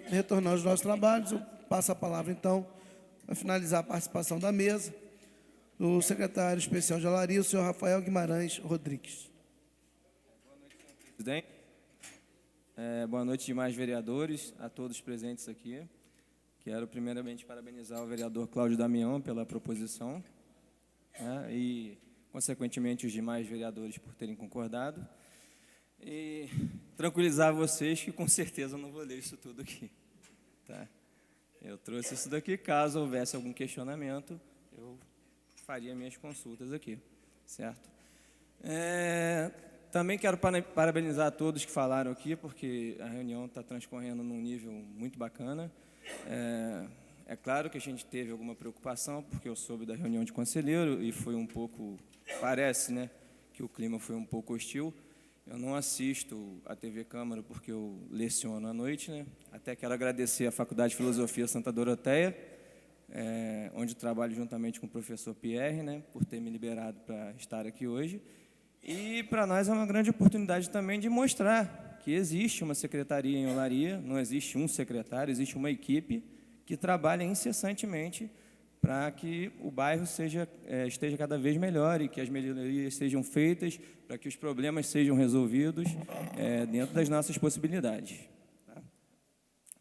Retornando aos nossos trabalhos, eu passo a palavra, então, para finalizar a participação da mesa, o secretário especial de Olaria, o senhor Rafael Guimarães Rodrigues. Presidente, boa noite, demais vereadores, a todos presentes aqui. Quero, primeiramente, parabenizar o vereador Cláudio Damião pela proposição, e, consequentemente, os demais vereadores por terem concordado. E tranquilizar vocês que, com certeza, eu não vou ler isso tudo aqui. Tá? Eu trouxe isso daqui, caso houvesse algum questionamento, eu faria minhas consultas aqui, certo? Também quero parabenizar a todos que falaram aqui, porque a reunião está transcorrendo num nível muito bacana. É claro que a gente teve alguma preocupação, porque eu soube da reunião de conselheiro e foi um pouco, parece, né, que o clima foi um pouco hostil. Eu não assisto a TV Câmara porque eu leciono à noite, né? Até quero agradecer à Faculdade de Filosofia Santa Doroteia, onde trabalho juntamente com o professor Pierre, né, por ter me liberado para estar aqui hoje. E para nós é uma grande oportunidade também de mostrar que existe uma secretaria em Olaria, não existe um secretário, existe uma equipe que trabalha incessantemente para que o bairro esteja cada vez melhor e que as melhorias sejam feitas, para que os problemas sejam resolvidos dentro das nossas possibilidades. Tá?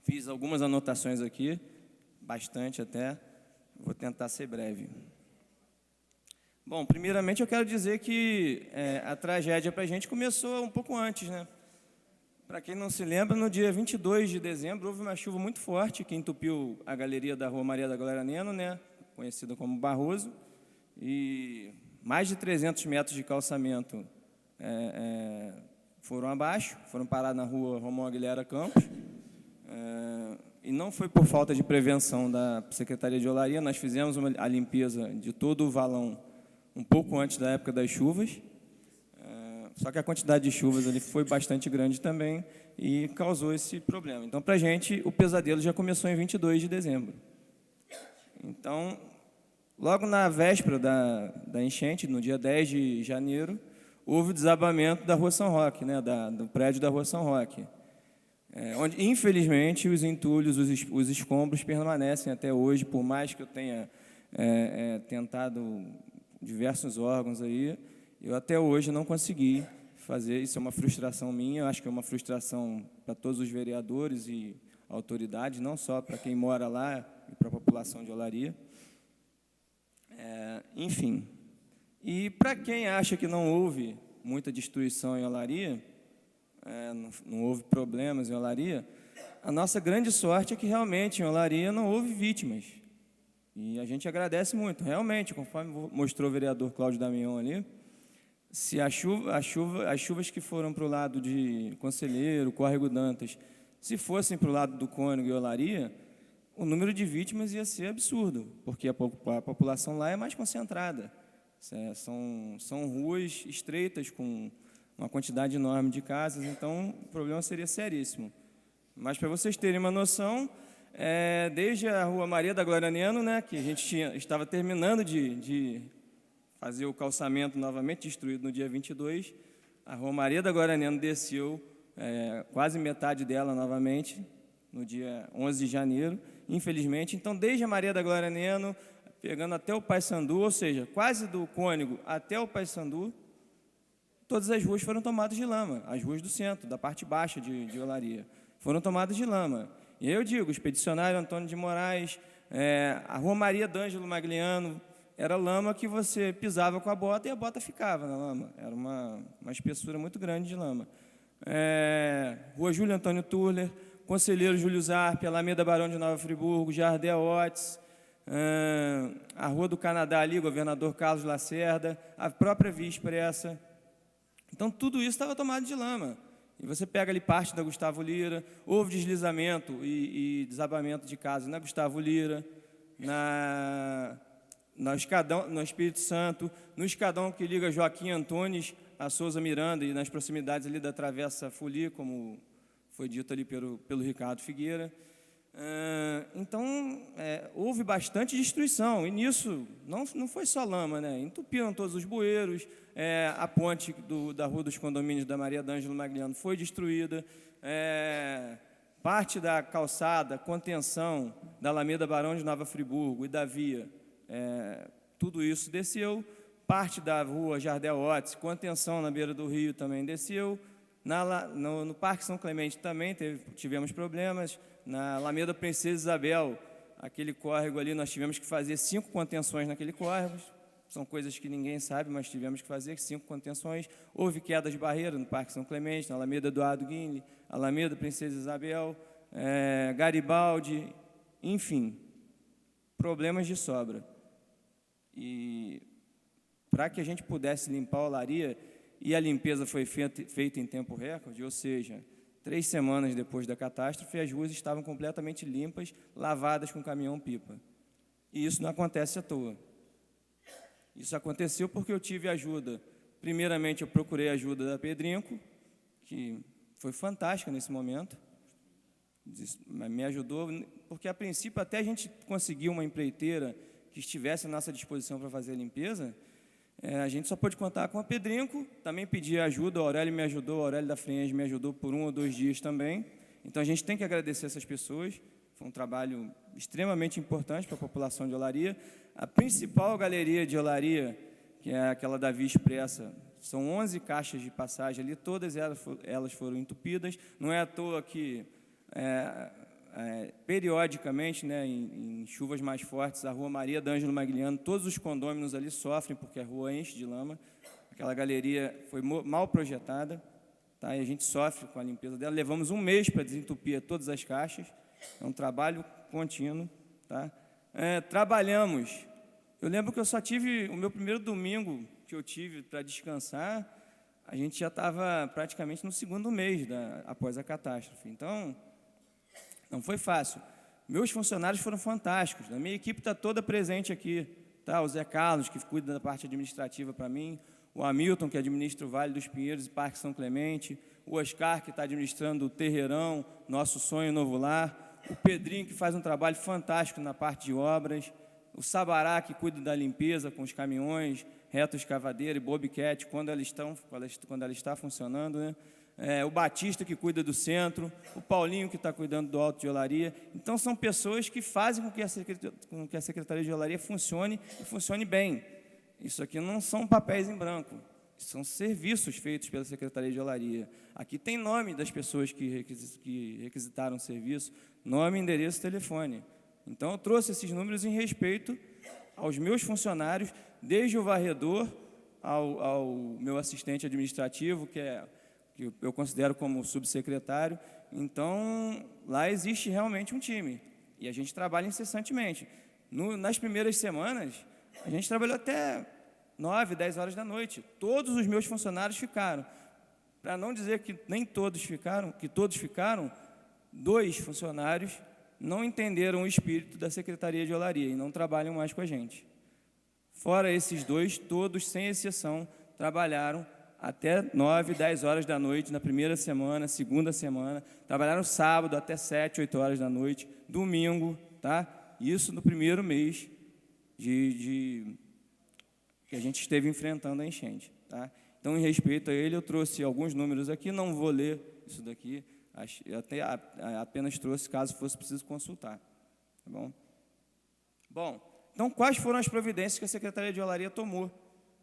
Fiz algumas anotações aqui, bastante até, vou tentar ser breve. Bom, primeiramente eu quero dizer que a tragédia para a gente começou um pouco antes, né? Para quem não se lembra, no dia 22 de dezembro houve uma chuva muito forte que entupiu a galeria da Rua Maria da Glória Neno, né? Conhecida como Barroso, e mais de 300 metros de calçamento foram abaixo, foram parar na rua Romão Aguilera Campos, e não foi por falta de prevenção da Secretaria de Olaria, nós fizemos a limpeza de todo o valão um pouco antes da época das chuvas, só que a quantidade de chuvas ali foi bastante grande também e causou esse problema. Então, para a gente, o pesadelo já começou em 22 de dezembro. Então, logo na véspera da enchente, no dia 10 de janeiro, houve o desabamento da Rua São Roque, né, do prédio da Rua São Roque, onde, infelizmente, os entulhos, os escombros permanecem até hoje, por mais que eu tenha tentado diversos órgãos aí, eu até hoje não consegui fazer. Isso é uma frustração minha, eu acho que é uma frustração para todos os vereadores e autoridades, não só para quem mora lá e para a população de Olaria. Enfim, e para quem acha que não houve muita destruição em Olaria, não houve problemas em Olaria, a nossa grande sorte é que realmente em Olaria não houve vítimas. E a gente agradece muito, realmente, conforme mostrou o vereador Cláudio Damião ali, se as chuvas que foram para o lado de Conselheiro, Córrego Dantas, se fossem para o lado do Cônego e Olaria, o número de vítimas ia ser absurdo, porque a população lá é mais concentrada. São ruas estreitas, com uma quantidade enorme de casas, então o problema seria seríssimo. Mas, para vocês terem uma noção, desde a Rua Maria da Glória Neno, né, que a gente estava terminando de fazer o calçamento novamente, destruído no dia 22, a Rua Maria da Glória Neno desceu quase metade dela novamente, no dia 11 de janeiro, infelizmente. Então, desde a Maria da Glória Neno, pegando até o Paissandu, ou seja, quase do Cônego até o Paissandu, todas as ruas foram tomadas de lama, as ruas do centro, da parte baixa de Olaria, foram tomadas de lama. E aí eu digo, o Expedicionário Antônio de Moraes, a Rua Maria d'Ângelo Magliano, era lama que você pisava com a bota e a bota ficava na lama. Era uma espessura muito grande de lama. Rua Júlio Antônio Turler, Conselheiro Júlio Zarpe, Alameda Barão de Nova Friburgo, Jardel Otis, a Rua do Canadá ali, Governador Carlos Lacerda, a própria Via Expressa. Então, tudo isso estava tomado de lama. E você pega ali parte da Gustavo Lira, houve deslizamento e desabamento de casas na Gustavo Lira, no Espírito Santo, no escadão que liga Joaquim Antunes a Souza Miranda e nas proximidades ali da Travessa Folia, como foi dito ali pelo Ricardo Figueira. Então, houve bastante destruição, e nisso não foi só lama, né? Entupiram todos os bueiros, a ponte da Rua dos Condomínios da Maria d'Ângelo Magliano foi destruída, parte da calçada, contenção da Alameda Barão de Nova Friburgo e da via, tudo isso desceu. Parte da rua Jardel Otis, contenção na beira do rio também desceu. No Parque São Clemente também tivemos problemas. Na Alameda Princesa Isabel, aquele córrego ali, nós tivemos que fazer 5 contenções naquele córrego. São coisas que ninguém sabe, mas tivemos que fazer 5 contenções. Houve queda de barreira no Parque São Clemente, na Alameda Eduardo Guinle, Alameda Princesa Isabel, Garibaldi, enfim, problemas de sobra. E para que a gente pudesse limpar a olaria, e a limpeza foi feita em tempo recorde, ou seja, 3 semanas depois da catástrofe, as ruas estavam completamente limpas, lavadas com caminhão-pipa. E isso não acontece à toa. Isso aconteceu porque eu tive ajuda. Primeiramente, eu procurei a ajuda da Pedrinco, que foi fantástica nesse momento. Me ajudou, porque, a princípio, até a gente conseguir uma empreiteira que estivesse à nossa disposição para fazer a limpeza, a gente só pôde contar com a Pedrinco. Também pedi ajuda, o Aurélio me ajudou, o Aurélio da Friense me ajudou por 1 ou 2 dias também. Então, a gente tem que agradecer essas pessoas. Foi um trabalho extremamente importante para a população de Olaria. A principal galeria de Olaria, que é aquela da Via Expressa, são 11 caixas de passagem ali, todas elas foram entupidas. Não é à toa que, periodicamente, né, em chuvas mais fortes, a Rua Maria d'Ângelo Magliano, todos os condôminos ali sofrem, porque a rua enche de lama. Aquela galeria foi mal projetada, tá, e a gente sofre com a limpeza dela. Levamos 1 mês para desentupir todas as caixas. É um trabalho contínuo, tá? Trabalhamos. Eu lembro que eu só tive o meu primeiro domingo que eu tive para descansar. A gente já estava praticamente no 2º mês após a catástrofe. Então, não foi fácil. Meus funcionários foram fantásticos. A minha equipe está toda presente aqui, tá? O Zé Carlos, que cuida da parte administrativa para mim, o Hamilton, que administra o Vale dos Pinheiros e Parque São Clemente, o Oscar, que está administrando o Terreirão, Nosso Sonho Novo Lar, o Pedrinho, que faz um trabalho fantástico na parte de obras, o Sabará, que cuida da limpeza com os caminhões, reto escavadeira e bobcat, quando ela está funcionando, né? O Batista, que cuida do centro, o Paulinho, que está cuidando do Alto de Olaria. Então, são pessoas que fazem com que a Secretaria de Olaria funcione e funcione bem. Isso aqui não são papéis em branco, são serviços feitos pela Secretaria de Olaria. Aqui tem nome das pessoas que requisitaram o serviço, nome, endereço, telefone. Então, eu trouxe esses números em respeito aos meus funcionários, desde o varredor ao meu assistente administrativo, que eu considero como subsecretário. Então, lá existe realmente um time, e a gente trabalha incessantemente. Nas primeiras semanas, a gente trabalhou até 9, 10 horas da noite. Todos os meus funcionários ficaram. Para não dizer que nem todos ficaram, que todos ficaram, 2 funcionários não entenderam o espírito da Secretaria de Olaria e não trabalham mais com a gente. Fora esses 2, todos, sem exceção, trabalharam até 9, 10 horas da noite na primeira semana, segunda semana. Trabalharam sábado até 7, 8 horas da noite, domingo, tá? Isso no primeiro mês que a gente esteve enfrentando a enchente, tá? Então, em respeito a ele, eu trouxe alguns números aqui, não vou ler isso daqui, apenas trouxe caso fosse preciso consultar, tá bom? Bom, então, quais foram as providências que a Secretaria de Olaria tomou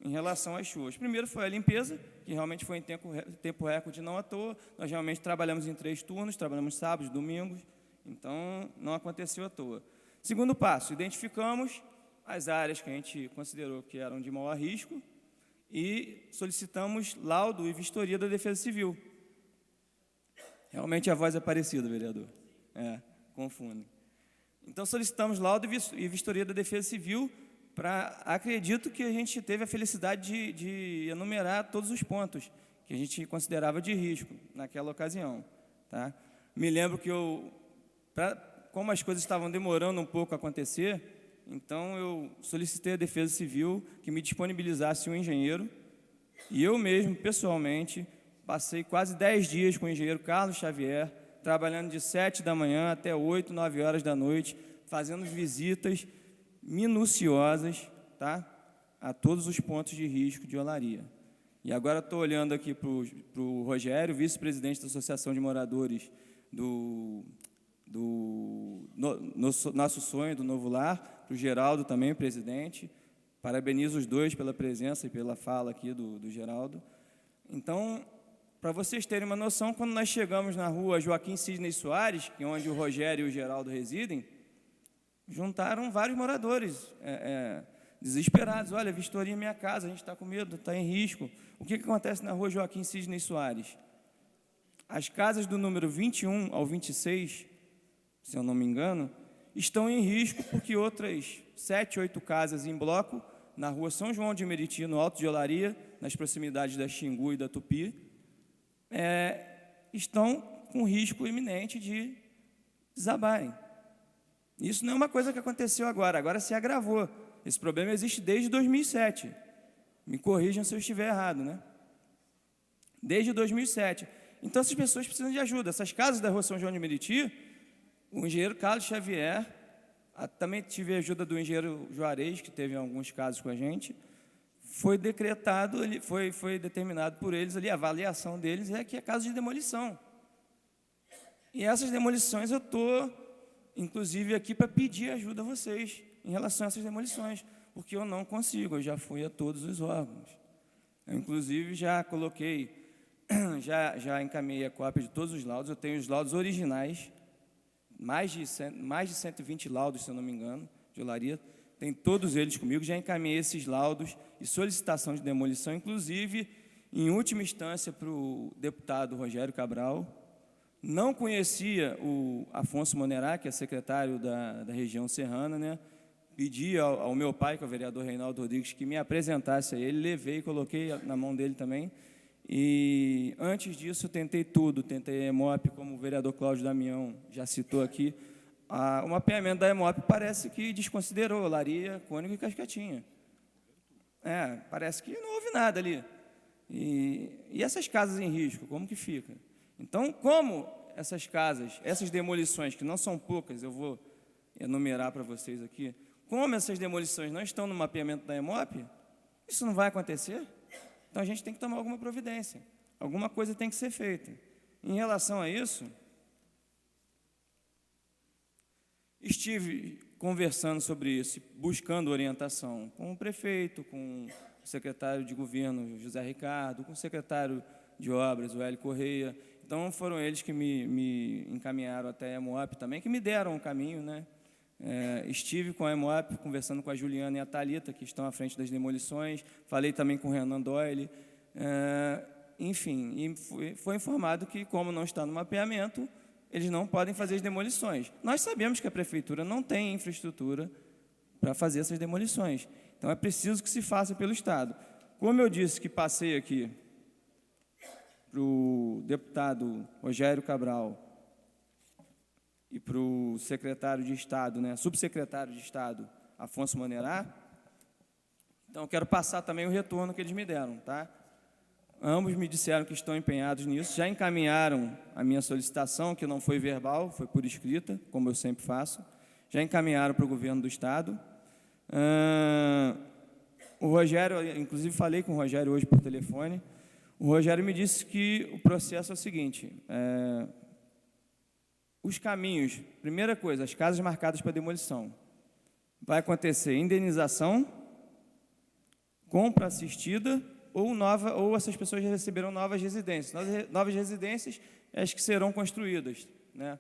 em relação às chuvas? Primeiro foi a limpeza, que realmente foi em tempo recorde, não à toa. Nós realmente trabalhamos em 3 turnos, trabalhamos sábados, domingos, então não aconteceu à toa. Segundo passo, identificamos as áreas que a gente considerou que eram de maior risco e solicitamos laudo e vistoria da Defesa Civil. Realmente a voz é parecida, vereador. Confunde. Então, solicitamos laudo e vistoria da Defesa Civil acredito que a gente teve a felicidade de enumerar todos os pontos que a gente considerava de risco naquela ocasião, tá? Me lembro que como as coisas estavam demorando um pouco a acontecer, então eu solicitei à Defesa Civil que me disponibilizasse um engenheiro, e eu mesmo, pessoalmente, passei quase 10 dias com o engenheiro Carlos Xavier, trabalhando de 7 da manhã até 8, 9 horas da noite, fazendo visitas minuciosas, tá? A todos os pontos de risco de Olaria. E agora estou olhando aqui para o Rogério, vice-presidente da Associação de Moradores Nosso Sonho, do Novo Lar, para o Geraldo também, presidente. Parabenizo os dois pela presença e pela fala aqui do Geraldo. Então, para vocês terem uma noção, quando nós chegamos na rua Joaquim Sidney Soares, que é onde o Rogério e o Geraldo residem, juntaram vários moradores desesperados. Olha, vistoria minha casa, a gente está com medo, está em risco. O que acontece na rua Joaquim Sidney Soares? As casas do número 21 ao 26, se eu não me engano, estão em risco porque outras 7, 8 casas em bloco, na rua São João de Meriti, no Alto de Olaria, nas proximidades da Xingu e da Tupi, estão com risco iminente de desabarem. Isso não é uma coisa que aconteceu agora se agravou. Esse problema existe desde 2007. Me corrijam se eu estiver errado, né? Desde 2007. Então, essas pessoas precisam de ajuda. Essas casas da rua São João de Meriti, o engenheiro Carlos Xavier, também tive a ajuda do engenheiro Juarez, que teve alguns casos com a gente, foi decretado, foi determinado por eles ali, a avaliação deles é que é caso de demolição. E essas demolições eu estou, inclusive, aqui para pedir ajuda a vocês em relação a essas demolições, porque eu não consigo, eu já fui a todos os órgãos. Eu, inclusive, já coloquei, já encaminhei a cópia de todos os laudos, eu tenho os laudos originais, mais de 120 laudos, se eu não me engano, de olaria, tem todos eles comigo, já encaminhei esses laudos e solicitação de demolição, inclusive, em última instância, para o deputado Rogério Cabral. Não conhecia o Afonso Monerá, que é secretário da região serrana, né? Pedi ao meu pai, que é o vereador Reinaldo Rodrigues, que me apresentasse a ele, levei e coloquei na mão dele também. E, antes disso, tentei tudo, tentei a EMOP, como o vereador Cláudio Damião já citou aqui. O mapeamento da EMOP parece que desconsiderou Olaria, Cônego e Cascatinha. Parece que não houve nada ali. E essas casas em risco, como que fica? Então, como essas casas, essas demolições, que não são poucas, eu vou enumerar para vocês aqui, como essas demolições não estão no mapeamento da EMOP, isso não vai acontecer. Então, a gente tem que tomar alguma providência. Alguma coisa tem que ser feita. Em relação a isso, estive conversando sobre isso, buscando orientação com o prefeito, com o secretário de governo, José Ricardo, com o secretário de obras, o Hélio Correia. Então, foram eles que me encaminharam até a EMOP também, que me deram um caminho, né? Estive com a EMOP, conversando com a Juliana e a Thalita, que estão à frente das demolições, falei também com o Renan Doyle, enfim, e foi informado que, como não está no mapeamento, eles não podem fazer as demolições. Nós sabemos que a prefeitura não tem infraestrutura para fazer essas demolições, então é preciso que se faça pelo Estado. Como eu disse que passei aqui para o deputado Rogério Cabral e para o secretário de Estado, né, subsecretário de Estado, Afonso Monerá, então eu quero passar também o retorno que eles me deram, tá? Ambos me disseram que estão empenhados nisso, já encaminharam a minha solicitação, que não foi verbal, foi por escrita, como eu sempre faço, já encaminharam para o governo do Estado. O Rogério, inclusive falei com o Rogério hoje por telefone, o Rogério me disse que o processo é o seguinte, os caminhos, primeira coisa, as casas marcadas para demolição, vai acontecer indenização, compra assistida ou essas pessoas receberão novas residências. Novas residências, as que serão construídas, né?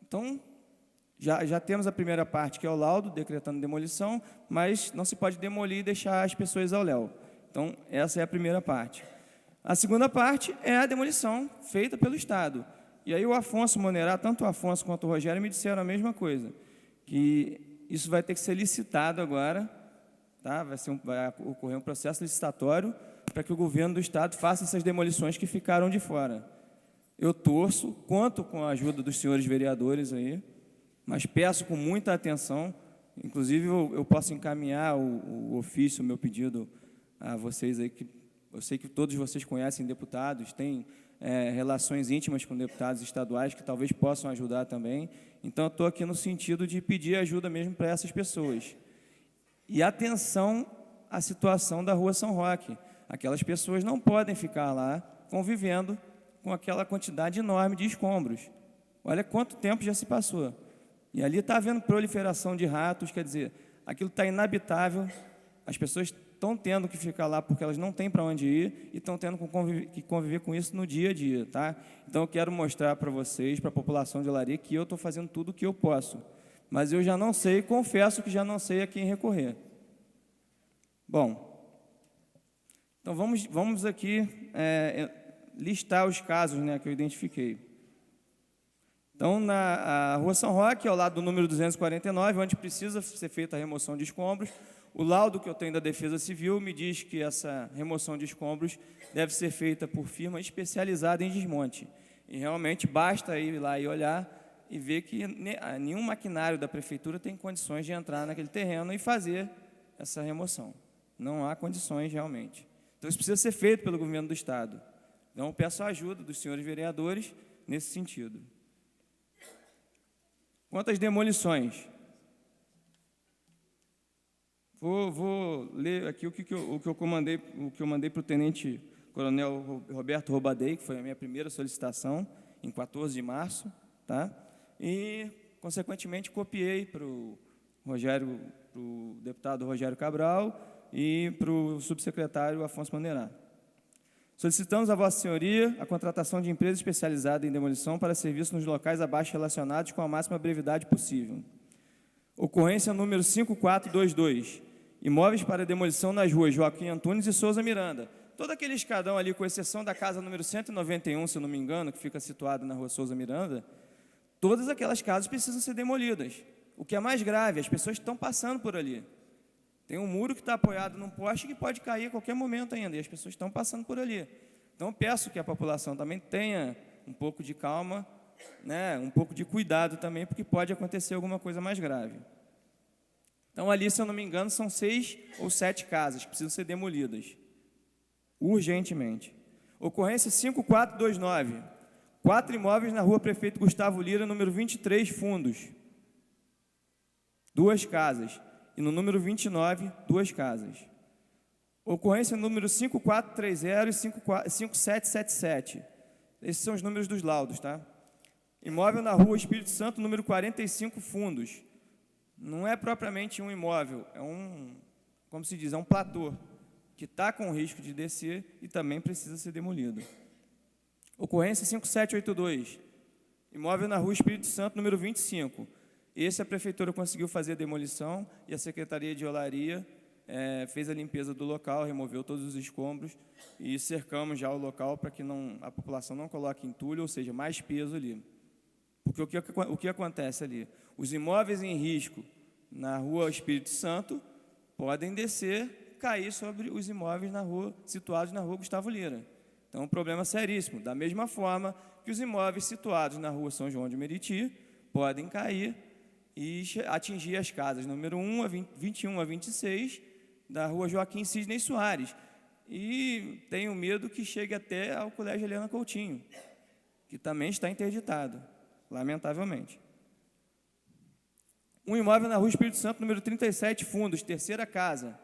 Então, já temos a primeira parte, que é o laudo, decretando demolição, mas não se pode demolir e deixar as pessoas ao léu. Então, essa é a primeira parte. A segunda parte é a demolição feita pelo Estado. E aí o Afonso Monerá, tanto o Afonso quanto o Rogério, me disseram a mesma coisa, que isso vai ter que ser licitado agora, tá? Vai ocorrer um processo licitatório para que o governo do Estado faça essas demolições que ficaram de fora. Eu torço, conto com a ajuda dos senhores vereadores aí, mas peço com muita atenção, inclusive eu posso encaminhar o ofício, o meu pedido a vocês aí, que eu sei que todos vocês conhecem deputados, têm relações íntimas com deputados estaduais que talvez possam ajudar também. Então, eu estou aqui no sentido de pedir ajuda mesmo para essas pessoas. E atenção à situação da Rua São Roque. Aquelas pessoas não podem ficar lá convivendo com aquela quantidade enorme de escombros. Olha quanto tempo já se passou. E ali está havendo proliferação de ratos, quer dizer, aquilo está inabitável, as pessoas estão tendo que ficar lá porque elas não têm para onde ir e estão tendo que conviver com isso no dia a dia, tá? Então, eu quero mostrar para vocês, para a população de Olaria, que eu estou fazendo tudo o que eu posso. Mas eu já não sei, confesso que já não sei a quem recorrer. Bom, então vamos aqui listar os casos, né, que eu identifiquei. Então, na Rua São Roque, ao lado do número 249, onde precisa ser feita a remoção de escombros, o laudo que eu tenho da Defesa Civil me diz que essa remoção de escombros deve ser feita por firma especializada em desmonte. E realmente basta ir lá e olhar e ver que nenhum maquinário da Prefeitura tem condições de entrar naquele terreno e fazer essa remoção. Não há condições realmente. Então, isso precisa ser feito pelo governo do Estado. Então, eu peço a ajuda dos senhores vereadores nesse sentido. Quanto às demolições, vou ler aqui o que eu mandei para o Tenente Coronel Roberto Robadei, que foi a minha primeira solicitação, em 14 de março, tá? E, consequentemente, copiei para o deputado Rogério Cabral e para o subsecretário Afonso Manderá. Solicitamos a Vossa Senhoria a contratação de empresa especializada em demolição para serviço nos locais abaixo relacionados com a máxima brevidade possível. Ocorrência número 5422. Imóveis para demolição nas ruas Joaquim Antunes e Souza Miranda. Todo aquele escadão ali, com exceção da casa número 191, se eu não me engano, que fica situado na rua Souza Miranda, todas aquelas casas precisam ser demolidas. O que é mais grave, as pessoas estão passando por ali. Tem um muro que está apoiado num poste que pode cair a qualquer momento ainda, e as pessoas estão passando por ali. Então, peço que a população também tenha um pouco de calma, né, um pouco de cuidado também, porque pode acontecer alguma coisa mais grave. Então, ali, se eu não me engano, são 6 ou 7 casas que precisam ser demolidas, urgentemente. Ocorrência 5429. 4 imóveis na rua Prefeito Gustavo Lira, número 23, Fundos. 2 casas. E no número 29, 2 casas. Ocorrência número 5430 e 5777. Esses são os números dos laudos, tá? Imóvel na rua Espírito Santo, número 45, Fundos. Não é propriamente um imóvel, é como se diz, é um platô, que está com risco de descer e também precisa ser demolido. Ocorrência 5782. Imóvel na rua Espírito Santo, número 25. Esse a Prefeitura conseguiu fazer a demolição e a Secretaria de Olaria fez a limpeza do local, removeu todos os escombros e cercamos já o local para que a população não coloque entulho, ou seja, mais peso ali. Porque o que acontece ali? Os imóveis em risco na rua Espírito Santo podem descer, cair sobre os imóveis situados na rua Gustavo Lira. Então, um problema seríssimo. Da mesma forma que os imóveis situados na rua São João de Meriti podem cair e atingir as casas número 1 a 21 a 26 da rua Joaquim Cisney Soares. E tenho medo que chegue até ao Colégio Helena Coutinho, que também está interditado, lamentavelmente. Um imóvel na rua Espírito Santo, número 37, Fundos, terceira casa.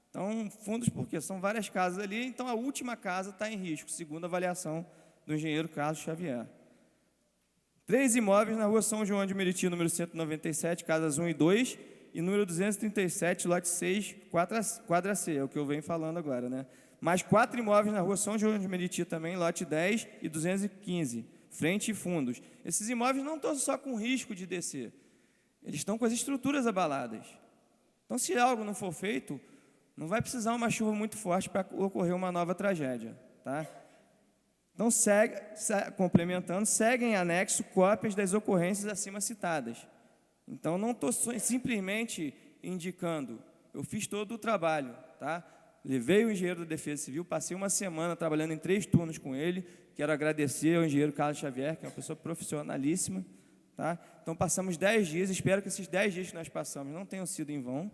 Então, fundos porque são várias casas ali, então a última casa está em risco, segundo a avaliação do engenheiro Carlos Xavier. 3 imóveis na rua São João de Meriti, número 197, casas 1 e 2, e número 237, lote 6, quadra C, é o que eu venho falando agora, né? Mais 4 imóveis na rua São João de Meriti também, lote 10 e 215, frente e fundos. Esses imóveis não estão só com risco de descer, eles estão com as estruturas abaladas. Então, se algo não for feito, não vai precisar uma chuva muito forte para ocorrer uma nova tragédia, tá? Então, complementando, seguem em anexo cópias das ocorrências acima citadas. Então, não estou simplesmente indicando, eu fiz todo o trabalho, tá? Levei o engenheiro da Defesa Civil, passei uma semana trabalhando em 3 turnos com ele, quero agradecer ao engenheiro Carlos Xavier, que é uma pessoa profissionalíssima, tá? Então, passamos 10 dias, espero que esses 10 dias que nós passamos não tenham sido em vão,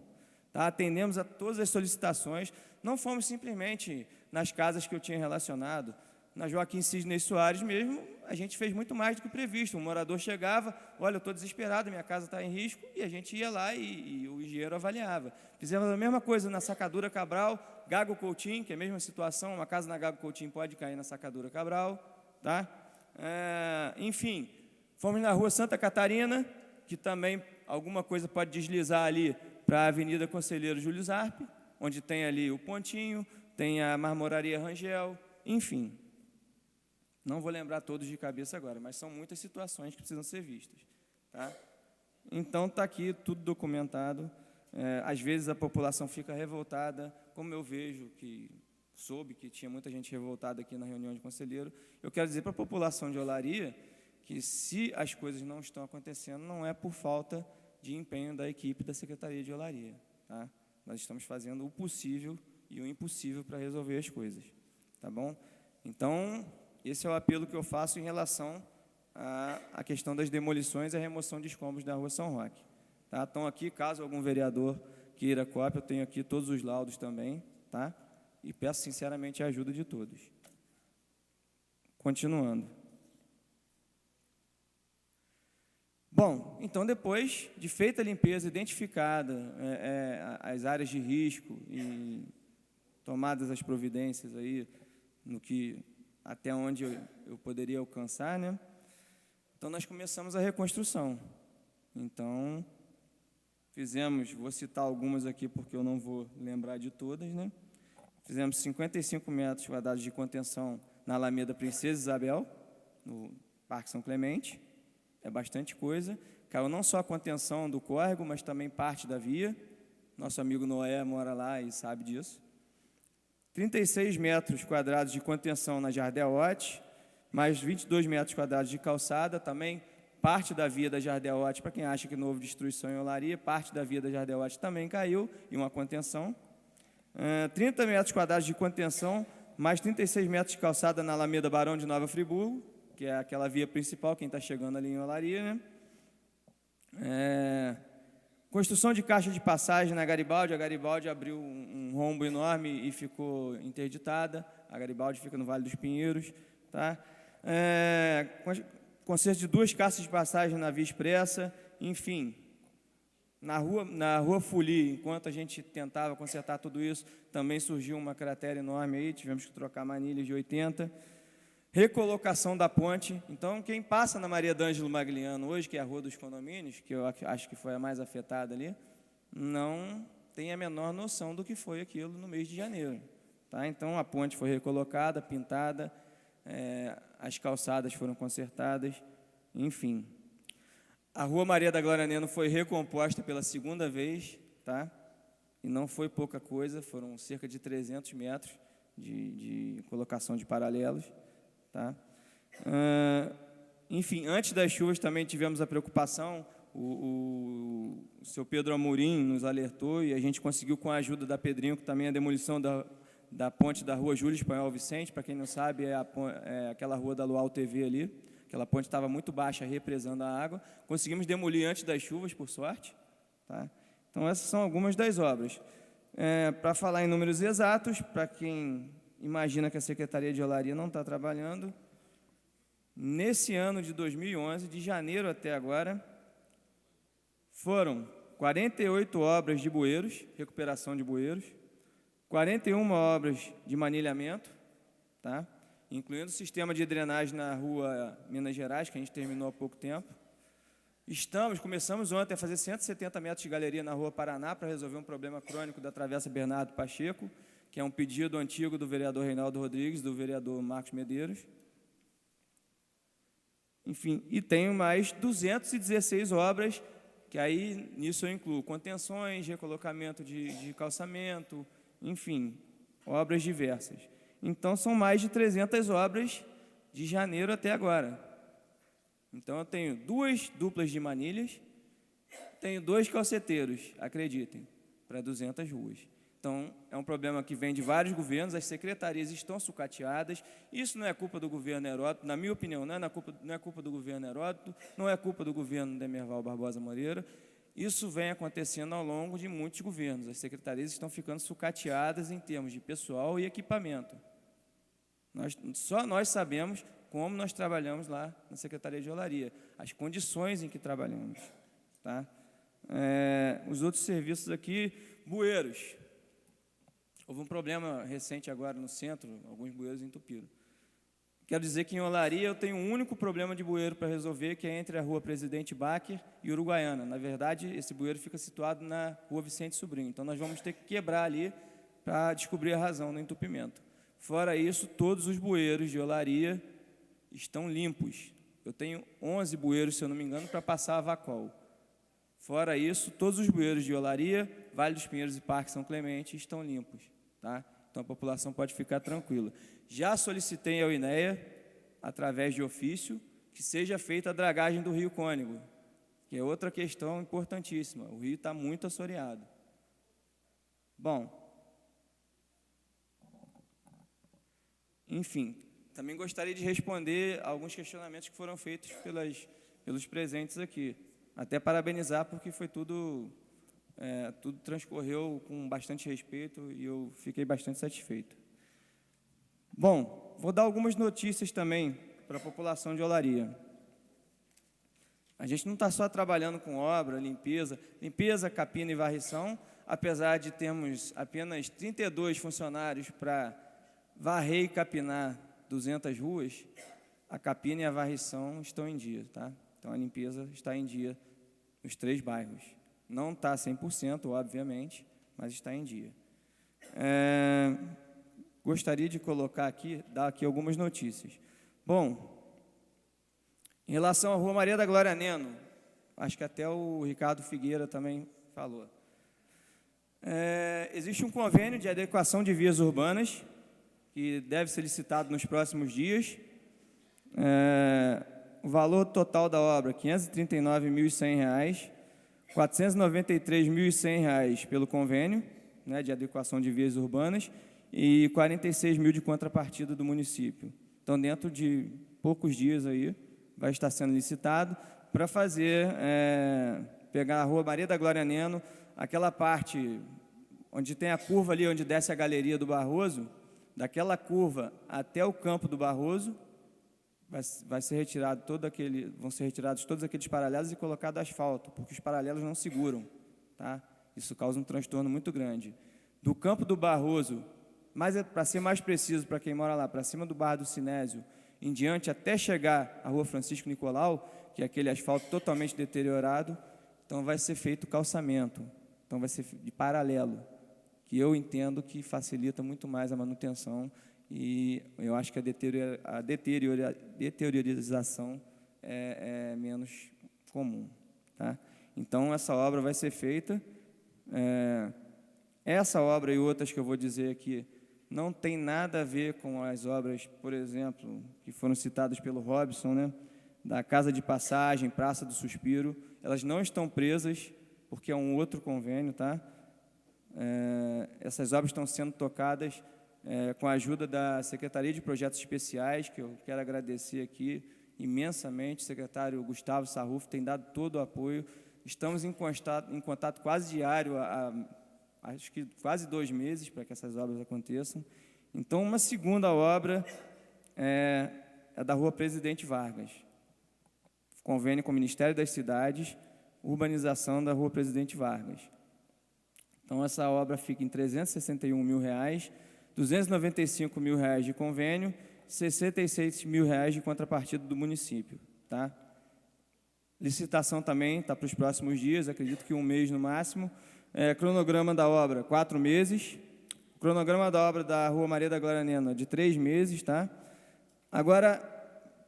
tá? Atendemos a todas as solicitações, não fomos simplesmente nas casas que eu tinha relacionado. Na Joaquim Cisney Soares mesmo, a gente fez muito mais do que previsto. Um morador chegava, olha, eu estou desesperado, minha casa está em risco, e a gente ia lá e o engenheiro avaliava. Fizemos a mesma coisa na Sacadura Cabral, Gago Coutinho, que é a mesma situação, uma casa na Gago Coutinho pode cair na Sacadura Cabral, tá? Enfim, fomos na rua Santa Catarina, que também alguma coisa pode deslizar ali para a Avenida Conselheiro Júlio Zarpe, onde tem ali o Pontinho, tem a Marmoraria Rangel, enfim. Não vou lembrar todos de cabeça agora, mas são muitas situações que precisam ser vistas, tá? Então, está aqui tudo documentado. Às vezes a população fica revoltada, como eu vejo, que soube que tinha muita gente revoltada aqui na reunião de conselheiro. Eu quero dizer para a população de Olaria que, se as coisas não estão acontecendo, não é por falta de empenho da equipe da Secretaria de Olaria, tá? Nós estamos fazendo o possível e o impossível para resolver as coisas, tá bom? Então, esse é o apelo que eu faço em relação à questão das demolições e a remoção de escombros da Rua São Roque. Tá? Então, aqui, caso algum vereador queira cópia, eu tenho aqui todos os laudos também, tá? E peço sinceramente a ajuda de todos. Continuando. Bom, então, depois de feita a limpeza, identificada as áreas de risco e tomadas as providências aí, até onde eu poderia alcançar, né? Então, nós começamos a reconstrução. Então, vou citar algumas aqui, porque eu não vou lembrar de todas, né? Fizemos 55 metros quadrados de contenção na Alameda Princesa Isabel, no Parque São Clemente. É bastante coisa. Caiu não só a contenção do córrego, mas também parte da via. Nosso amigo Noé mora lá e sabe disso. 36 metros quadrados de contenção na Jardel Ott, mais 22 metros quadrados de calçada, também parte da via da Jardel Ott, para quem acha que não houve destruição em Olaria, parte da via da Jardel Ott também caiu, e uma contenção. 30 metros quadrados de contenção, mais 36 metros de calçada na Alameda Barão de Nova Friburgo, que é aquela via principal, quem está chegando ali em Olaria, né? Construção de caixa de passagem na Garibaldi. A Garibaldi abriu um rombo enorme e ficou interditada. A Garibaldi fica no Vale dos Pinheiros, tá? Conserto de 2 caixas de passagem na Via Expressa, enfim. Na rua Fuli, enquanto a gente tentava consertar tudo isso, também surgiu uma cratera enorme aí, tivemos que trocar manilhas de 80. Recolocação da ponte. Então, quem passa na Maria d'Ângelo Magliano hoje, que é a Rua dos Condomínios, que eu acho que foi a mais afetada ali, não tem a menor noção do que foi aquilo no mês de janeiro, tá? Então, a ponte foi recolocada, pintada, as calçadas foram consertadas, enfim. A Rua Maria da Glória Neno foi recomposta pela segunda vez, tá? E não foi pouca coisa, foram cerca de 300 metros de colocação de paralelos, tá? Enfim, antes das chuvas também tivemos a preocupação, o seu Pedro Amorim nos alertou e a gente conseguiu, com a ajuda da Pedrinho, que também a demolição da ponte da Rua Júlio Espanhol Vicente. Para quem não sabe, é aquela rua da Luau TV ali. Aquela ponte estava muito baixa, represando a água. Conseguimos demolir antes das chuvas, por sorte, tá? Então, essas são algumas das obras. Para falar em números exatos, para quem imagina que a Secretaria de Olaria não está trabalhando, nesse ano de 2011, de janeiro até agora, foram 48 obras de bueiros, recuperação de bueiros, 41 obras de manilhamento, tá? Incluindo o sistema de drenagem na rua Minas Gerais, que a gente terminou há pouco tempo. Começamos ontem a fazer 170 metros de galeria na rua Paraná para resolver um problema crônico da Travessa Bernardo Pacheco, que é um pedido antigo do vereador Reinaldo Rodrigues, do vereador Marcos Medeiros. Enfim, e tenho mais 216 obras, que aí nisso eu incluo contenções, recolocamento de calçamento, enfim, obras diversas. Então, são mais de 300 obras de janeiro até agora. Então, eu tenho 2 duplas de manilhas, tenho 2 calceteiros, acreditem, para 200 ruas. Então, é um problema que vem de vários governos, as secretarias estão sucateadas. Isso não é culpa do governo Heródoto, na minha opinião, não é culpa do governo Heródoto, não é culpa do governo Demerval Barbosa Moreira. Isso vem acontecendo ao longo de muitos governos. As secretarias estão ficando sucateadas em termos de pessoal e equipamento. Só nós sabemos como nós trabalhamos lá na Secretaria de Olaria, as condições em que trabalhamos, tá? Os outros serviços aqui, bueiros. Houve um problema recente agora no centro, alguns bueiros entupiram. Quero dizer que em Olaria eu tenho um único problema de bueiro para resolver, que é entre a Rua Presidente Bacher e Uruguaiana. Na verdade, esse bueiro fica situado na Rua Vicente Sobrinho. Então, nós vamos ter que quebrar ali para descobrir a razão do entupimento. Fora isso, todos os bueiros de Olaria estão limpos. Eu tenho 11 bueiros, se eu não me engano, para passar a Vacol. Fora isso, todos os bueiros de Olaria, Vale dos Pinheiros e Parque São Clemente estão limpos, tá? Então, a população pode ficar tranquila. Já solicitei ao INEA, através de ofício, que seja feita a dragagem do Rio Cônego, que é outra questão importantíssima. O rio está muito assoreado. Bom, enfim, também gostaria de responder alguns questionamentos que foram feitos pelos presentes aqui. Até parabenizar, porque foi tudo transcorreu com bastante respeito e eu fiquei bastante satisfeito. Bom, vou dar algumas notícias também para a população de Olaria. A gente não está só trabalhando com obra, limpeza, capina e varrição, apesar de termos apenas 32 funcionários para varrer e capinar 200 ruas, a capina e a varrição estão em dia, tá? Então, a limpeza está em dia nos 3 bairros. Não está 100%, obviamente, mas está em dia. Gostaria de dar aqui algumas notícias. Bom, em relação à Rua Maria da Glória Neno, acho que até o Ricardo Figueira também falou. Existe um convênio de adequação de vias urbanas, que deve ser licitado nos próximos dias. O valor total da obra, R$ 539.100, R$ 493.100 pelo convênio, né, de adequação de vias urbanas, e 46 mil de contrapartida do município. Então, dentro de poucos dias aí, vai estar sendo licitado para pegar a Rua Maria da Glória Neno, aquela parte onde tem a curva ali, onde desce a Galeria do Barroso, daquela curva até o Campo do Barroso, vão ser retirados todos aqueles paralelos e colocado asfalto, porque os paralelos não seguram, tá? Isso causa um transtorno muito grande. Do Campo do Barroso, para ser mais preciso, para quem mora lá, para cima do Bar do Sinésio, em diante, até chegar à Rua Francisco Nicolau, que é aquele asfalto totalmente deteriorado, então vai ser feito calçamento, então vai ser de paralelo, que eu entendo que facilita muito mais a manutenção e eu acho que a deteriorização é menos comum, tá? Então, essa obra vai ser feita. Essa obra e outras que eu vou dizer aqui não tem nada a ver com as obras, por exemplo, que foram citadas pelo Robson, né, da Casa de Passagem, Praça do Suspiro. Elas não estão presas, porque é um outro convênio, tá? Essas obras estão sendo tocadas com a ajuda da Secretaria de Projetos Especiais, que eu quero agradecer aqui imensamente. O secretário Gustavo Sarruf tem dado todo o apoio. Estamos em contato quase diário, acho que quase 2 meses, para que essas obras aconteçam. Então, uma segunda obra é da Rua Presidente Vargas. Convênio com o Ministério das Cidades, urbanização da Rua Presidente Vargas. Então, essa obra fica em R$ 361 mil, R$ 295 mil de convênio, R$ 66 mil de contrapartida do município, tá? Licitação também está para os próximos dias, acredito que 1 mês no máximo. Cronograma da obra, 4 meses. Cronograma da obra da Rua Maria da Glória Neno, de 3 meses, tá? Agora,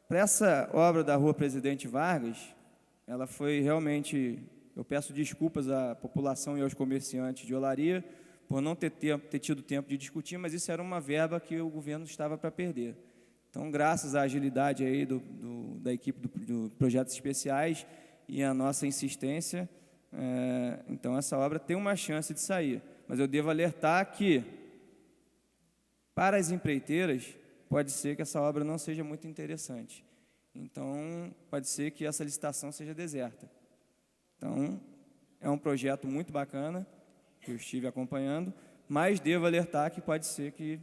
para essa obra da Rua Presidente Vargas, ela foi realmente... Eu peço desculpas à população e aos comerciantes de Olaria por não ter tido tempo de discutir, mas isso era uma verba que o governo estava para perder. Então, graças à agilidade aí da equipe do Projetos Especiais e à nossa insistência, então essa obra tem uma chance de sair. Mas eu devo alertar que, para as empreiteiras, pode ser que essa obra não seja muito interessante. Então, pode ser que essa licitação seja deserta. Então, é um projeto muito bacana, que eu estive acompanhando, mas devo alertar que pode ser que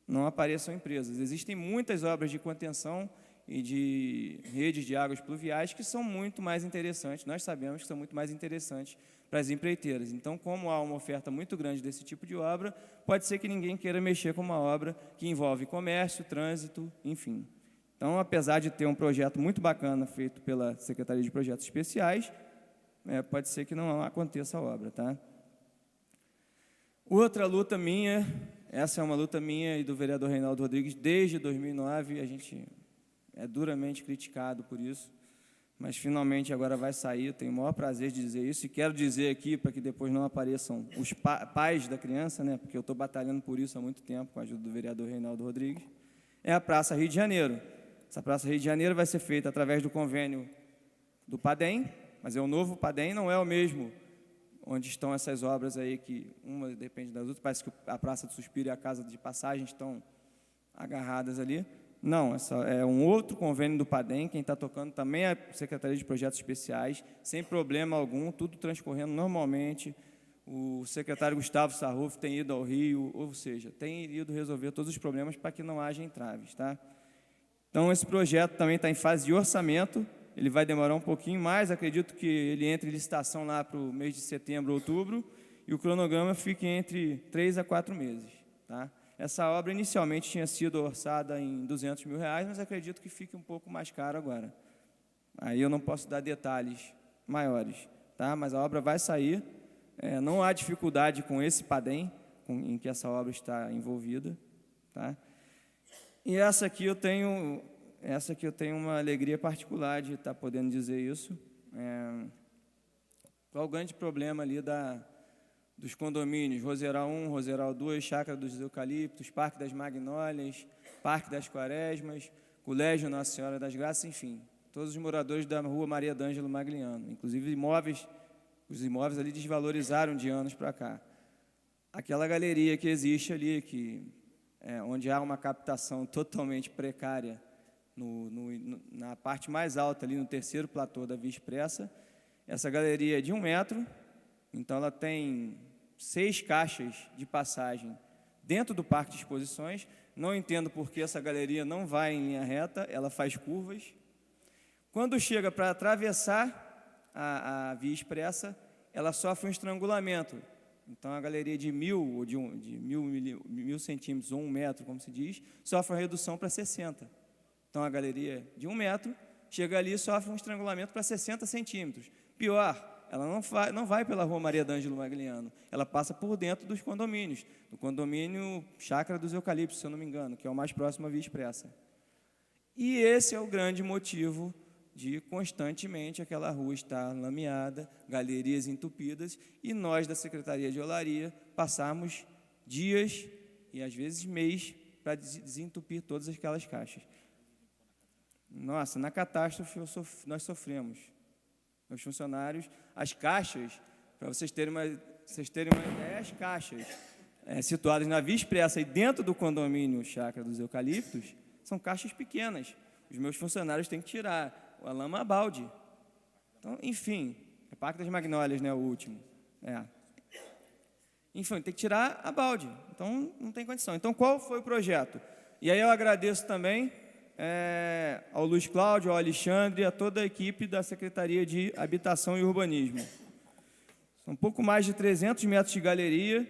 não apareçam empresas. Existem muitas obras de contenção e de redes de águas pluviais que são muito mais interessantes, nós sabemos que são muito mais interessantes para as empreiteiras. Então, como há uma oferta muito grande desse tipo de obra, pode ser que ninguém queira mexer com uma obra que envolve comércio, trânsito, enfim. Então, apesar de ter um projeto muito bacana feito pela Secretaria de Projetos Especiais, pode ser que não aconteça a obra, tá? Outra luta minha, essa é uma luta minha e do vereador Reinaldo Rodrigues desde 2009, a gente é duramente criticado por isso, mas finalmente agora vai sair, eu tenho o maior prazer de dizer isso, e quero dizer aqui, para que depois não apareçam os pais da criança, né, porque eu estou batalhando por isso há muito tempo, com a ajuda do vereador Reinaldo Rodrigues, é a Praça Rio de Janeiro. Essa Praça Rio de Janeiro vai ser feita através do convênio do PADEM, mas é o novo PADEM, não é o mesmo onde estão essas obras aí, que uma depende das outras, parece que a Praça do Suspiro e a Casa de Passagem estão agarradas ali. Não, essa é um outro convênio do PADEM, quem está tocando também é a Secretaria de Projetos Especiais, sem problema algum, tudo transcorrendo normalmente. O secretário Gustavo Sarruf tem ido ao Rio, ou seja, tem ido resolver todos os problemas para que não haja entraves, tá? Então, esse projeto também está em fase de orçamento, ele vai demorar um pouquinho mais, acredito que ele entre em licitação lá para o mês de setembro, outubro, e o cronograma fique entre 3 a 4 meses, tá? Essa obra inicialmente tinha sido orçada em R$200 mil, mas acredito que fique um pouco mais caro agora. Aí eu não posso dar detalhes maiores, tá? Mas a obra vai sair, não há dificuldade com esse PADEM em que essa obra está envolvida, tá? E essa aqui eu tenho uma alegria particular de estar podendo dizer isso. Qual o grande problema ali dos condomínios? Roseral 1, Roseral 2, Chácara dos Eucaliptos, Parque das Magnólias, Parque das Quaresmas, Colégio Nossa Senhora das Graças, enfim, todos os moradores da Rua Maria d'Ângelo Magliano. Inclusive, os imóveis ali desvalorizaram de anos para cá. Aquela galeria que existe ali, onde há uma captação totalmente precária, na parte mais alta, ali no terceiro platô da Via Expressa, essa galeria é de 1 metro, então ela tem 6 caixas de passagem dentro do parque de exposições. Não entendo por que essa galeria não vai em linha reta, ela faz curvas. Quando chega para atravessar a Via Expressa, ela sofre um estrangulamento. Então, a galeria de 1.000 ou de 1.000 centímetros, ou 1 metro, como se diz, sofre uma redução para 60. Então, a galeria de 1 metro chega ali e sofre um estrangulamento para 60 centímetros. Pior, ela não vai pela Rua Maria d'Ângelo Magliano, ela passa por dentro dos condomínios, do condomínio Chácara dos Eucaliptos, se eu não me engano, que é o mais próximo à Via Expressa. E esse é o grande motivo de constantemente aquela rua estar lameada, galerias entupidas, e nós da Secretaria de Olaria passarmos dias e às vezes mês para desentupir todas aquelas caixas. Nossa, na catástrofe nós sofremos. Meus funcionários, as caixas, para vocês terem uma ideia, as caixas situadas na Via Expressa e dentro do condomínio Chácara dos Eucaliptos, são caixas pequenas. Os meus funcionários têm que tirar a lama a balde. Então, enfim, é Parque das Magnólias, né, o último. Enfim, tem que tirar a balde. Então, não tem condição. Então, qual foi o projeto? E aí eu agradeço também ao Luiz Cláudio, ao Alexandre e a toda a equipe da Secretaria de Habitação e Urbanismo. São um pouco mais de 300 metros de galeria,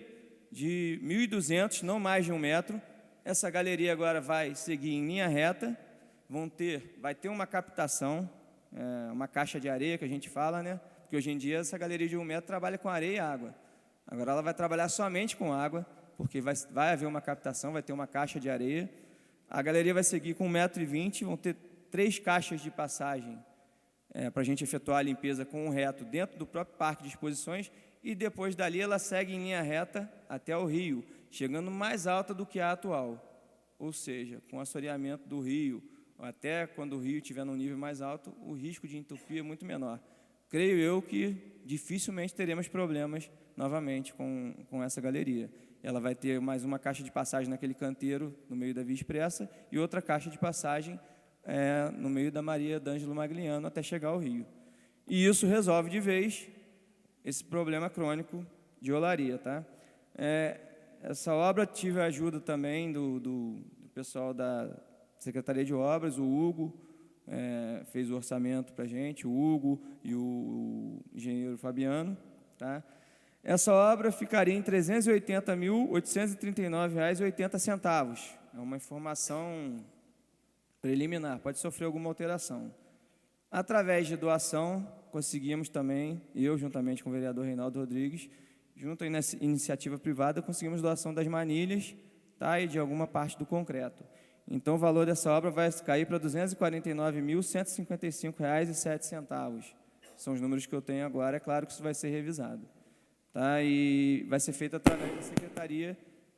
de 1.200, não mais de 1 metro. Essa galeria agora vai seguir em linha reta, vai ter uma captação, uma caixa de areia que a gente fala, né? Porque hoje em dia essa galeria de 1 metro trabalha com areia e água. Agora ela vai trabalhar somente com água, porque vai haver uma captação, vai ter uma caixa de areia. A galeria vai seguir com 1,20 m, vão ter 3 caixas de passagem para a gente efetuar a limpeza com um reto dentro do próprio parque de exposições, e depois dali ela segue em linha reta até o rio, chegando mais alta do que a atual. Ou seja, com o assoreamento do rio, até quando o rio estiver num nível mais alto, o risco de entupir é muito menor. Creio eu que dificilmente teremos problemas novamente com essa galeria. Ela vai ter mais uma caixa de passagem naquele canteiro, no meio da Via Expressa, e outra caixa de passagem no meio da Maria d'Ângelo Magliano, até chegar ao rio. E isso resolve de vez esse problema crônico de olaria, tá? Essa obra tive a ajuda também do pessoal da Secretaria de Obras, o Hugo fez o orçamento para a gente, o Hugo e o engenheiro Fabiano, tá? Essa obra ficaria em R$ 380.839,80. É uma informação preliminar, pode sofrer alguma alteração. Através de doação, conseguimos também, eu juntamente com o vereador Reinaldo Rodrigues, junto à iniciativa privada, conseguimos doação das manilhas, tá, e de alguma parte do concreto. Então, o valor dessa obra vai cair para R$ 249.155,07. São os números que eu tenho agora, é claro que isso vai ser revisado. Tá? E vai ser feito através da Secretaria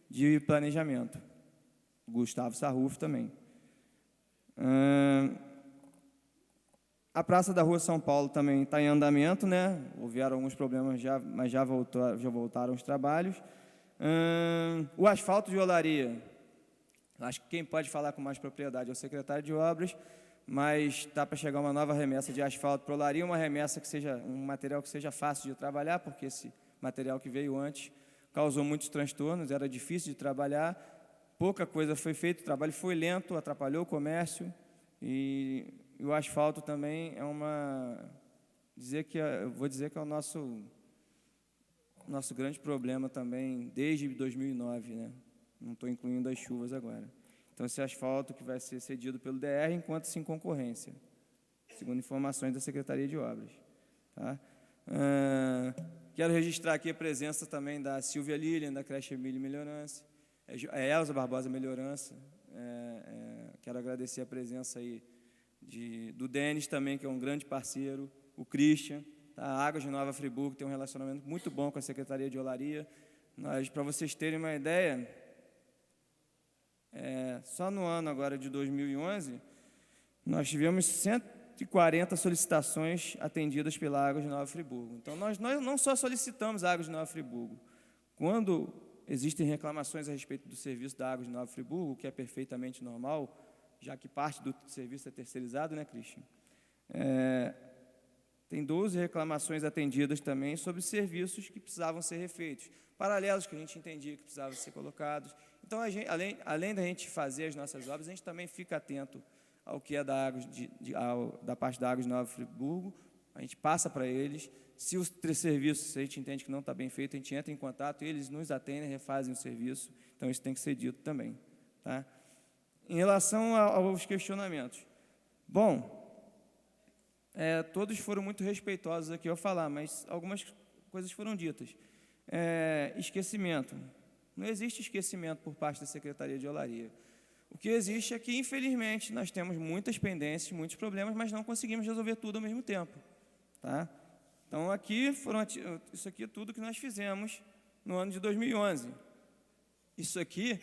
de Planejamento. Gustavo Sarruf também. A Praça da Rua São Paulo também está em andamento, né? Houveram alguns problemas, mas já voltaram os trabalhos. O asfalto de Olaria, acho que quem pode falar com mais propriedade é o secretário de Obras, mas está para chegar uma nova remessa de asfalto para Olaria, uma remessa que seja um material que seja fácil de trabalhar, porque esse material que veio antes causou muitos transtornos, era difícil de trabalhar, pouca coisa foi feita, o trabalho foi lento, atrapalhou o comércio, e o asfalto também é vou dizer que é o nosso grande problema também, desde 2009, né? Não estou incluindo as chuvas agora. Então, esse asfalto que vai ser cedido pelo DR, enquanto-se em concorrência, segundo informações da Secretaria de Obras. Tá? Quero registrar aqui a presença também da Silvia Lilian, da creche Emília Melhorança, a Elza Barbosa Melhorança. Quero agradecer a presença aí do Denis também, que é um grande parceiro, o Christian, tá? A Águas de Nova Friburgo tem um relacionamento muito bom com a Secretaria de Olaria. Para vocês terem uma ideia, só no ano agora de 2011, nós tivemos 140 solicitações atendidas pela Águas de Nova Friburgo. Então, nós não só solicitamos a Águas de Nova Friburgo. Quando existem reclamações a respeito do serviço da Águas de Nova Friburgo, que é perfeitamente normal, já que parte do serviço é terceirizado, né, Christian? Tem 12 reclamações atendidas também sobre serviços que precisavam ser refeitos, paralelos que a gente entendia que precisavam ser colocados. Então, além da gente fazer as nossas obras, a gente também fica atento ao que é da parte da Águas de Nova Friburgo, a gente passa para eles. Se o serviço, se a gente entende que não está bem feito, a gente entra em contato, eles nos atendem, refazem o serviço. Então, isso tem que ser dito também. Tá? Em relação aos questionamentos, bom, todos foram muito respeitosos aqui ao falar, mas algumas coisas foram ditas. Esquecimento. Não existe esquecimento por parte da Secretaria de Olaria. O que existe é que, infelizmente, nós temos muitas pendências, muitos problemas, mas não conseguimos resolver tudo ao mesmo tempo. Tá? Então, isso aqui é tudo que nós fizemos no ano de 2011. Isso aqui,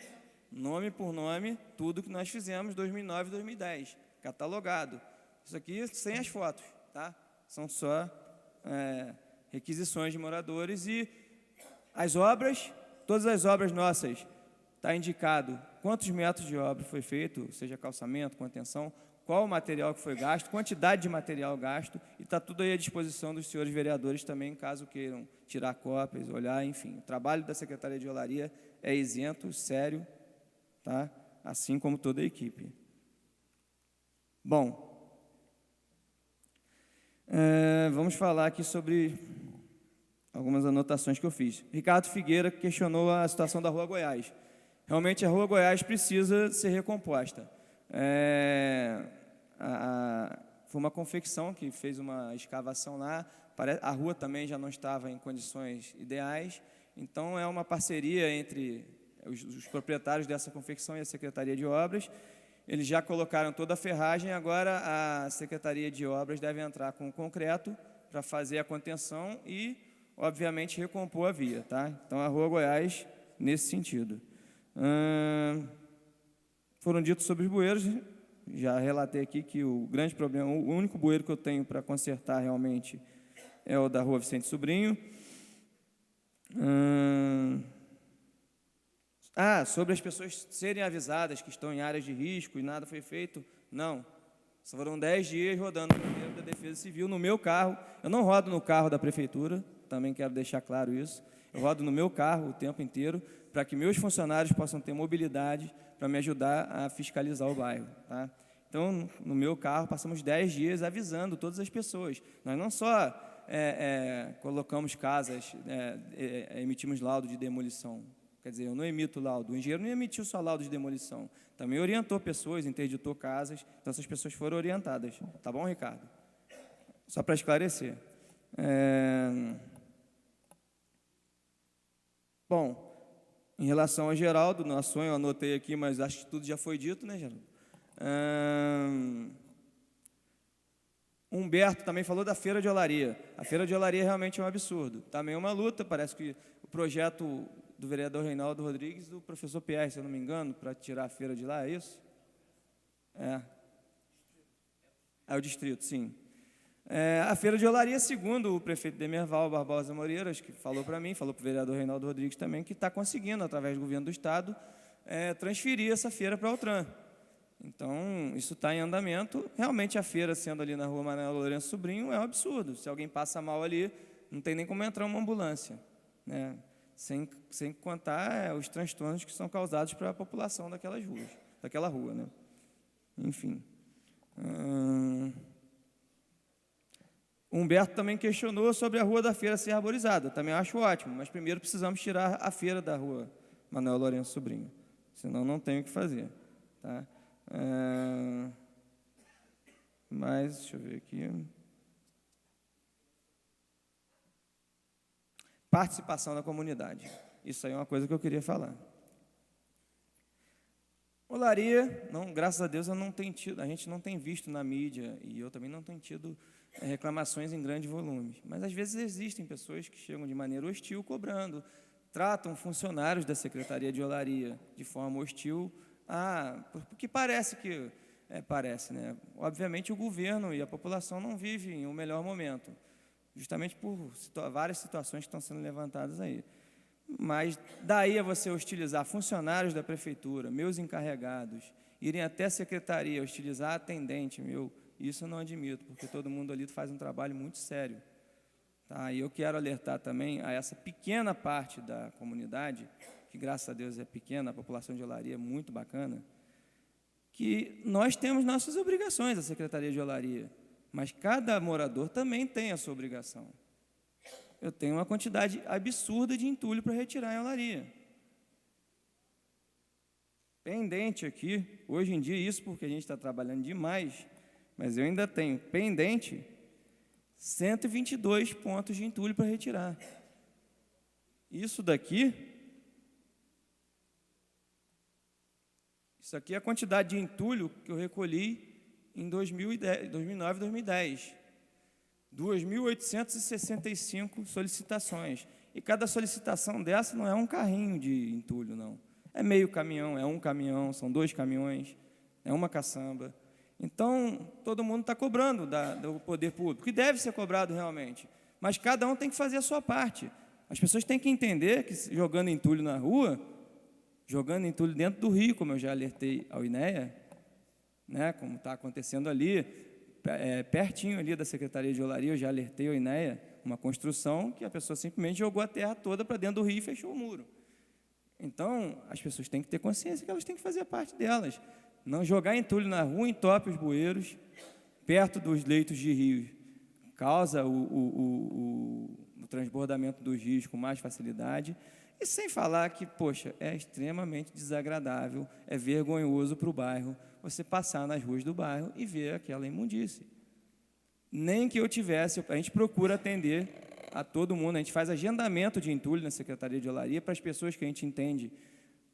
nome por nome, tudo que nós fizemos em 2009 e 2010, catalogado. Isso aqui sem as fotos, tá? São só requisições de moradores e as obras, todas as obras nossas, está indicado quantos metros de obra foi feito, seja calçamento, contenção, qual o material que foi gasto, quantidade de material gasto, e está tudo aí à disposição dos senhores vereadores também, caso queiram tirar cópias, olhar, enfim. O trabalho da Secretaria de Olaria é isento, sério, tá? Assim como toda a equipe. Bom, vamos falar aqui sobre algumas anotações que eu fiz. Ricardo Figueira questionou a situação da Rua Goiás. Realmente, a Rua Goiás precisa ser recomposta. Foi uma confecção que fez uma escavação lá, a rua também já não estava em condições ideais, então é uma parceria entre os proprietários dessa confecção e a Secretaria de Obras. Eles já colocaram toda a ferragem, agora a Secretaria de Obras deve entrar com o concreto para fazer a contenção e, obviamente, recompor a via. Tá? Então, a Rua Goiás, nesse sentido. Foram ditos sobre os bueiros, já relatei aqui que o grande problema, o único bueiro que eu tenho para consertar realmente é o da Rua Vicente Sobrinho. Sobre as pessoas serem avisadas que estão em áreas de risco e nada foi feito, não. Foram 10 dias rodando no primeiro da Defesa Civil, no meu carro. Eu não rodo no carro da Prefeitura, também quero deixar claro isso. Eu rodo no meu carro o tempo inteiro, para que meus funcionários possam ter mobilidade para me ajudar a fiscalizar o bairro. Tá? Então, no meu carro, passamos 10 dias avisando todas as pessoas. Nós não só colocamos casas, emitimos laudo de demolição. Quer dizer, eu não emito laudo. O engenheiro não emitiu só laudo de demolição. Também orientou pessoas, interditou casas. Então, essas pessoas foram orientadas. Tá bom, Ricardo? Só para esclarecer. Bom, em relação ao Geraldo, nosso sonho, eu anotei aqui, mas acho que tudo já foi dito, né, Geraldo? Humberto também falou da feira de olaria. A feira de olaria realmente é um absurdo. Também é uma luta, parece que o projeto do vereador Reinaldo Rodrigues, do professor Pierre, se eu não me engano, para tirar a feira de lá, é isso? É o distrito, sim. A feira de olaria, segundo o prefeito Demerval Barbosa Moreiras, que falou para mim, falou para o vereador Reinaldo Rodrigues também, que está conseguindo, através do governo do Estado, transferir essa feira para a Altran. Então, isso está em andamento. Realmente, a feira, sendo ali na rua Manuel Lourenço Sobrinho, é um absurdo. Se alguém passa mal ali, não tem nem como entrar uma ambulância, né? Sem contar os transtornos que são causados para a população daquela rua, né? Enfim. Humberto também questionou sobre a Rua da Feira ser arborizada. Também acho ótimo, mas primeiro precisamos tirar a feira da rua Manuel Lourenço Sobrinho. Senão não tem o que fazer. Tá? Mas, deixa eu ver aqui. Participação da comunidade. Isso aí é uma coisa que eu queria falar. Olaria, não, graças a Deus eu não tenho tido, a gente não tem visto na mídia, e eu também não tenho tido reclamações em grandes volumes. Mas às vezes existem pessoas que chegam de maneira hostil cobrando, tratam funcionários da Secretaria de Olaria de forma hostil, porque parece que, né? Obviamente o governo e a população não vivem o melhor momento, justamente por várias situações que estão sendo levantadas aí. Mas daí a você hostilizar funcionários da prefeitura, meus encarregados, irem até a secretaria, hostilizar atendente meu, isso eu não admito, porque todo mundo ali faz um trabalho muito sério. Tá? E eu quero alertar também a essa pequena parte da comunidade, que graças a Deus é pequena, a população de Olaria é muito bacana, que nós temos nossas obrigações, a Secretaria de Olaria, mas cada morador também tem a sua obrigação. Eu tenho uma quantidade absurda de entulho para retirar em Olaria. Pendente aqui, hoje em dia, isso porque a gente está trabalhando demais, mas eu ainda tenho pendente 122 pontos de entulho para retirar. Isso aqui é a quantidade de entulho que eu recolhi em 2009 e 2010. 2.865 solicitações. E cada solicitação dessa não é um carrinho de entulho, não. É meio caminhão, é um caminhão, são 2 caminhões, é uma caçamba. Então, todo mundo está cobrando do poder público, que deve ser cobrado realmente. Mas cada um tem que fazer a sua parte. As pessoas têm que entender que jogando entulho na rua, jogando entulho dentro do rio, como eu já alertei ao INEA, né, como está acontecendo ali, pertinho ali da Secretaria de Olaria, eu já alertei ao INEA, uma construção que a pessoa simplesmente jogou a terra toda para dentro do rio e fechou o muro. Então, as pessoas têm que ter consciência que elas têm que fazer a parte delas. Não jogar entulho na rua entope os bueiros, perto dos leitos de rios. Causa o transbordamento dos rios com mais facilidade. E sem falar que, poxa, é extremamente desagradável, é vergonhoso para o bairro você passar nas ruas do bairro e ver aquela imundície. Nem que eu tivesse, a gente procura atender a todo mundo, a gente faz agendamento de entulho na Secretaria de Olaria para as pessoas que a gente entende,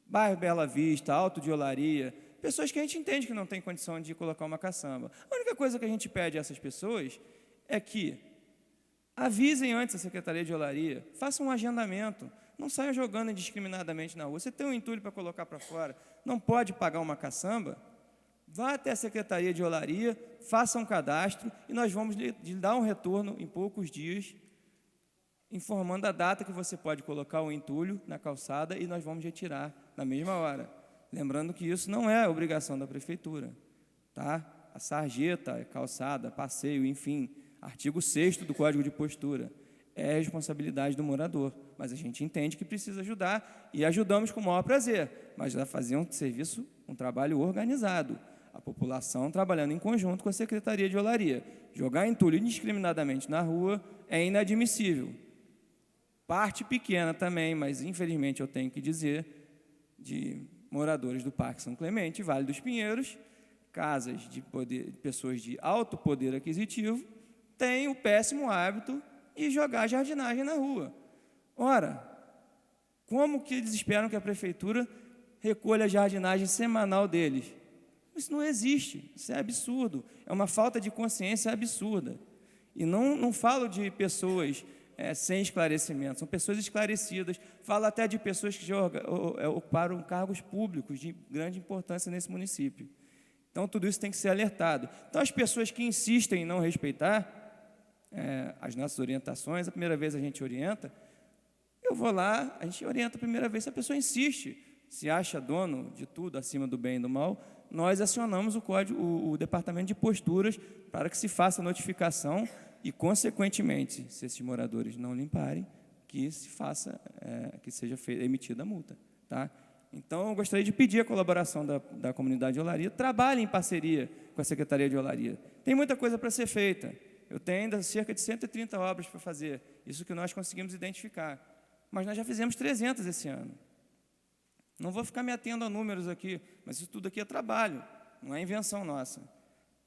bairro Bela Vista, Alto de Olaria, pessoas que a gente entende que não tem condição de colocar uma caçamba. A única coisa que a gente pede a essas pessoas é que avisem antes a Secretaria de Olaria, façam um agendamento, não saiam jogando indiscriminadamente na rua. Você tem um entulho para colocar para fora, não pode pagar uma caçamba, vá até a Secretaria de Olaria, faça um cadastro e nós vamos lhe dar um retorno em poucos dias, informando a data que você pode colocar o entulho na calçada e nós vamos retirar na mesma hora. Lembrando que isso não é obrigação da prefeitura, tá? A sarjeta, calçada, passeio, enfim, artigo 6º do Código de Postura, é responsabilidade do morador, mas a gente entende que precisa ajudar e ajudamos com o maior prazer, mas vai fazer um serviço, um trabalho organizado, a população trabalhando em conjunto com a Secretaria de Olaria. Jogar entulho indiscriminadamente na rua é inadmissível. parte pequena também, mas infelizmente eu tenho que dizer, de moradores do Parque São Clemente, Vale dos Pinheiros, casas de pessoas de alto poder aquisitivo, têm o péssimo hábito de jogar jardinagem na rua. Ora, como que eles esperam que a prefeitura recolha a jardinagem semanal deles? Isso não existe, isso é absurdo, é uma falta de consciência absurda. E não falo de pessoas sem esclarecimento, são pessoas esclarecidas, falo até de pessoas que já ocuparam cargos públicos de grande importância nesse município. Então, tudo isso tem que ser alertado. Então, as pessoas que insistem em não respeitar as nossas orientações, a primeira vez a gente orienta, eu vou lá, a gente orienta a primeira vez, se a pessoa insiste, se acha dono de tudo, acima do bem e do mal, nós acionamos o departamento de posturas para que se faça a notificação e, consequentemente, se esses moradores não limparem, que se faça, que seja emitida a multa, tá? Então, eu gostaria de pedir a colaboração da comunidade de Olaria, trabalhe em parceria com a Secretaria de Olaria. Tem muita coisa para ser feita, eu tenho ainda cerca de 130 obras para fazer, isso que nós conseguimos identificar, mas nós já fizemos 300 esse ano. Não vou ficar me atendo a números aqui, mas isso tudo aqui é trabalho, não é invenção nossa.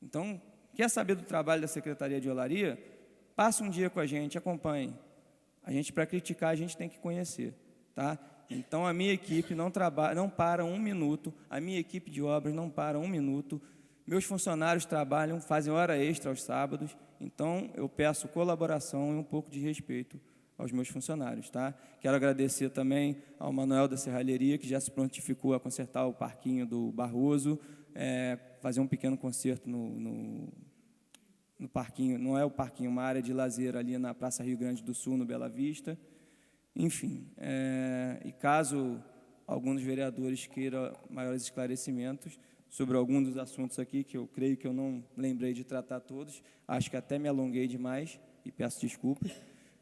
Então, quer saber do trabalho da Secretaria de Olaria? Passe um dia com a gente, acompanhe. A gente, para criticar, a gente tem que conhecer, tá? Então, a minha equipe não para um minuto, a minha equipe de obras não para um minuto, meus funcionários trabalham, fazem hora extra aos sábados, então, eu peço colaboração e um pouco de respeito aos meus funcionários, tá? Quero agradecer também ao Manuel da Serralheria, que já se prontificou a consertar o parquinho do Barroso, fazer um pequeno conserto no parquinho, não é o parquinho, uma área de lazer ali na Praça Rio Grande do Sul, no Bela Vista. Enfim, e caso algum dos vereadores queira maiores esclarecimentos sobre algum dos assuntos aqui, que eu creio que eu não lembrei de tratar todos, acho que até me alonguei demais e peço desculpas.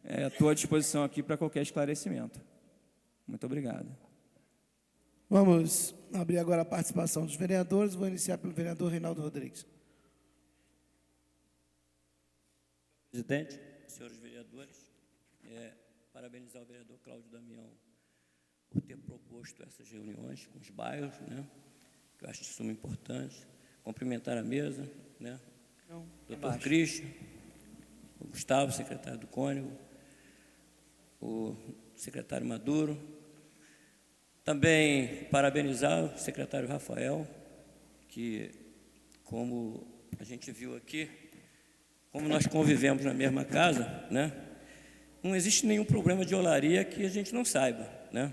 Estou à disposição aqui para qualquer esclarecimento. Muito obrigado. Vamos abrir agora a participação dos vereadores. Vou iniciar pelo vereador Reinaldo Rodrigues. Presidente, senhores vereadores, parabenizar o vereador Cláudio Damião por ter proposto essas reuniões com os bairros, né, que eu acho de suma importância. Cumprimentar a mesa, né, doutor Cristian, o Gustavo, secretário do Cônigo, o secretário Maduro. Também parabenizar o secretário Rafael, que, como a gente viu aqui, como nós convivemos na mesma casa, né, não existe nenhum problema de olaria que a gente não saiba, né.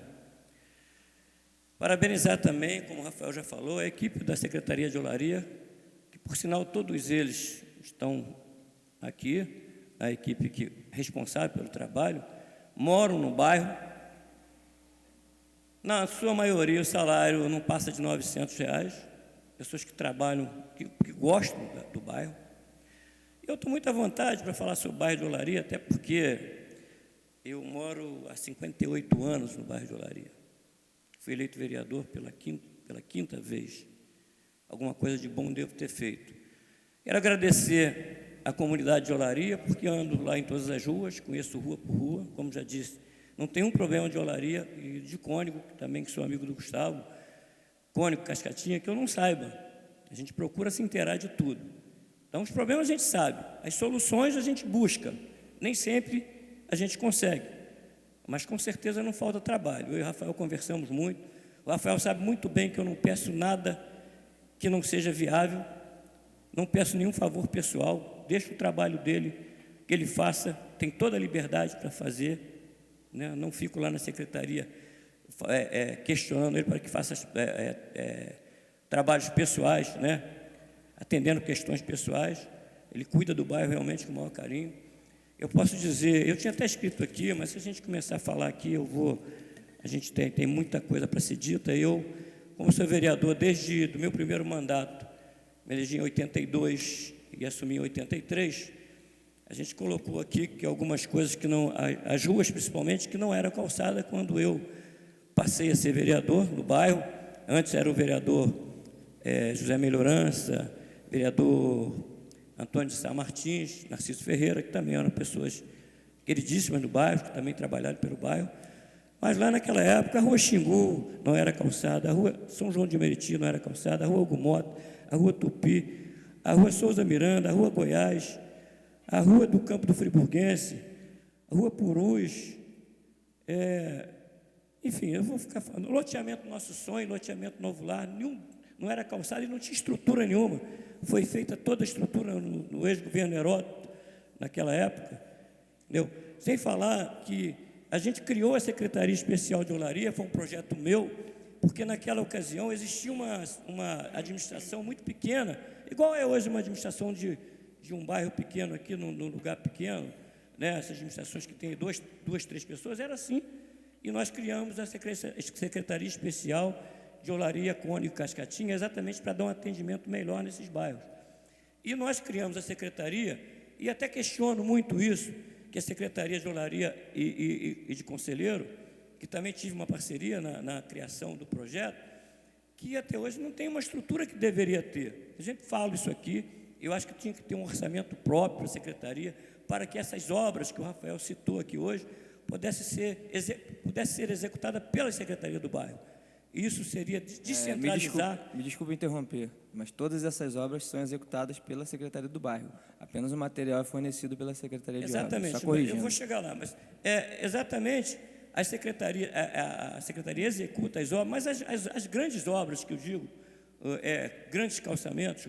Parabenizar também, como o Rafael já falou, a equipe da Secretaria de Olaria, que, por sinal, todos eles estão aqui, a equipe responsável pelo trabalho, moram no bairro. Na sua maioria, o salário não passa de R$900, pessoas que trabalham, que gostam do bairro. Eu estou muito à vontade para falar sobre o bairro de Olaria, até porque eu moro há 58 anos no bairro de Olaria. Fui eleito vereador pela quinta vez. Alguma coisa de bom devo ter feito. Quero agradecer a comunidade de Olaria, porque ando lá em todas as ruas, conheço rua por rua, como já disse, não tem um problema de Olaria e de Cônigo, também que sou amigo do Gustavo, Cônigo, Cascatinha, que eu não saiba. A gente procura se inteirar de tudo. Então, os problemas a gente sabe, as soluções a gente busca, nem sempre a gente consegue, mas com certeza não falta trabalho. Eu e o Rafael conversamos muito, o Rafael sabe muito bem que eu não peço nada que não seja viável, não peço nenhum favor pessoal, deixo o trabalho dele, que ele faça, tem toda a liberdade para fazer, né? Não fico lá na secretaria questionando ele para que faça trabalhos pessoais, né? Atendendo questões pessoais. Ele cuida do bairro realmente com o maior carinho. Eu posso dizer, eu tinha até escrito aqui, mas se a gente começar a falar aqui, a gente tem muita coisa para ser dita. Eu, como sou vereador desde o meu primeiro mandato, me elegi em 82 e assumi em 83, a gente colocou aqui que algumas coisas que não, as ruas principalmente, que não era calçada quando eu passei a ser vereador no bairro. Antes era o vereador José Melhorança, vereador Antônio de Sá Martins, Narciso Ferreira, que também eram pessoas queridíssimas do bairro, que também trabalharam pelo bairro. Mas lá naquela época, a Rua Xingu não era calçada, a Rua São João de Meriti não era calçada, a Rua Ogumoto, a Rua Tupi, a Rua Souza Miranda, a Rua Goiás, a Rua do Campo do Friburguense, a Rua Purus, enfim, eu vou ficar falando. Loteamento Nosso Sonho, loteamento Novo Lar, não era calçado e não tinha estrutura nenhuma. Foi feita toda a estrutura no ex-governo Heródoto, naquela época. Entendeu? Sem falar que a gente criou a Secretaria Especial de Olaria, foi um projeto meu, porque naquela ocasião existia uma administração muito pequena, igual é hoje uma administração de um bairro pequeno aqui, num lugar pequeno, né? Essas administrações que tem duas, três pessoas, era assim. E nós criamos a Secretaria Especial de Olaria, Cônego e Cascatinha, exatamente para dar um atendimento melhor nesses bairros. E nós criamos a secretaria, e até questiono muito isso, que a Secretaria de Olaria e de Conselheiro, que também tive uma parceria na criação do projeto, que até hoje não tem uma estrutura que deveria ter. A gente fala isso aqui, eu acho que tinha que ter um orçamento próprio para a secretaria, para que essas obras que o Rafael citou aqui hoje pudesse ser executada pela Secretaria do Bairro. Isso seria descentralizar. Me desculpe interromper, mas todas essas obras são executadas pela Secretaria do Bairro. Apenas o material é fornecido pela Secretaria de Obras. Exatamente, eu vou chegar lá, mas exatamente a Secretaria executa as obras, mas as grandes obras que eu digo, grandes calçamentos,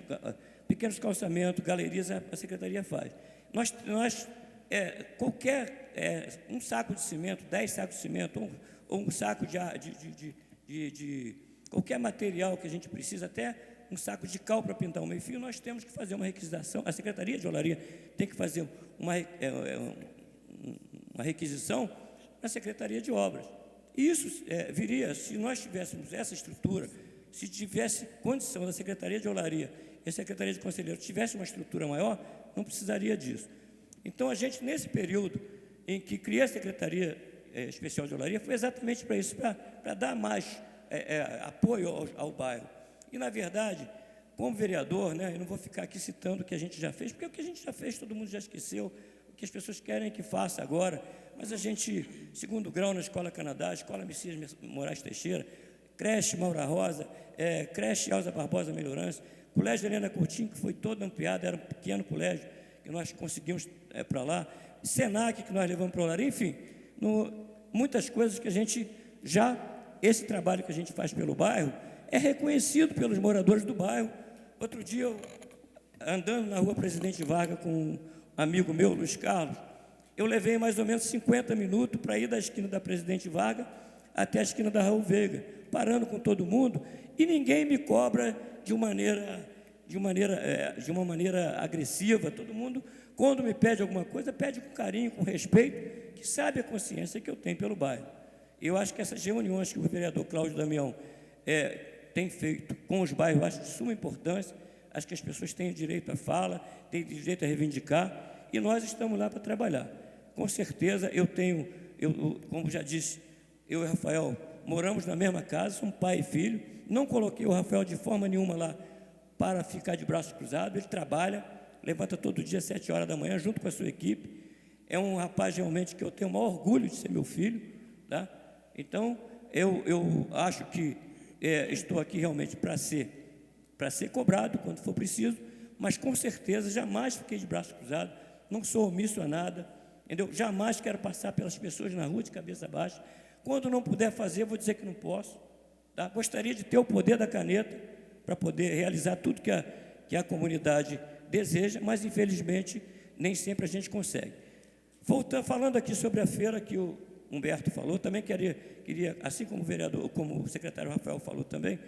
pequenos calçamentos, galerias, a Secretaria faz. Um saco de cimento, 10 sacos de cimento, ou um saco de qualquer material que a gente precisa, até um saco de cal para pintar um meio-fio, nós temos que fazer uma requisição. A Secretaria de Olaria tem que fazer uma requisição na Secretaria de Obras. Isso viria, se nós tivéssemos essa estrutura, se tivesse condição da Secretaria de Olaria e a Secretaria de Conselheiro tivesse uma estrutura maior, não precisaria disso. Então, a gente, nesse período em que criei a Secretaria Especial de Olaria, foi exatamente para isso, para dar mais apoio ao bairro. E, na verdade, como vereador, né, eu não vou ficar aqui citando o que a gente já fez, porque o que a gente já fez todo mundo já esqueceu, o que as pessoas querem que faça agora, mas a gente, segundo grau na Escola Canadá, Escola Messias Moraes Teixeira, creche Maura Rosa, creche Elza Barbosa Melhorança, Colégio Helena Coutinho, que foi todo ampliado, era um pequeno colégio, que nós conseguimos para lá, Senac, que nós levamos para Olaria, enfim, muitas coisas que a gente esse trabalho que a gente faz pelo bairro, é reconhecido pelos moradores do bairro. Outro dia, eu, andando na Rua Presidente Vargas com um amigo meu, Luiz Carlos, eu levei mais ou menos 50 minutos para ir da esquina da Presidente Vargas até a esquina da Raul Veiga, parando com todo mundo, e ninguém me cobra de uma maneira agressiva. Todo mundo, quando me pede alguma coisa, pede com carinho, com respeito, que sabe a consciência que eu tenho pelo bairro. Eu acho que essas reuniões que o vereador Cláudio Damião tem feito com os bairros, eu acho de suma importância. Acho que as pessoas têm direito à fala, têm direito a reivindicar, e nós estamos lá para trabalhar. Com certeza, como já disse, eu e o Rafael moramos na mesma casa, somos pai e filho. Não coloquei o Rafael de forma nenhuma lá para ficar de braços cruzados. Ele trabalha, levanta todo dia às 7 horas da manhã, junto com a sua equipe. É um rapaz realmente que eu tenho o maior orgulho de ser meu filho, tá? Então, eu acho que estou aqui realmente para ser cobrado quando for preciso, mas com certeza jamais fiquei de braço cruzado, não sou omisso a nada, entendeu? Jamais quero passar pelas pessoas na rua de cabeça baixa. Quando não puder fazer, vou dizer que não posso, tá? Gostaria de ter o poder da caneta para poder realizar tudo que a comunidade deseja, mas infelizmente nem sempre a gente consegue. Falando aqui sobre a feira que o Humberto falou, também queria, assim como o vereador, como o secretário Rafael falou também,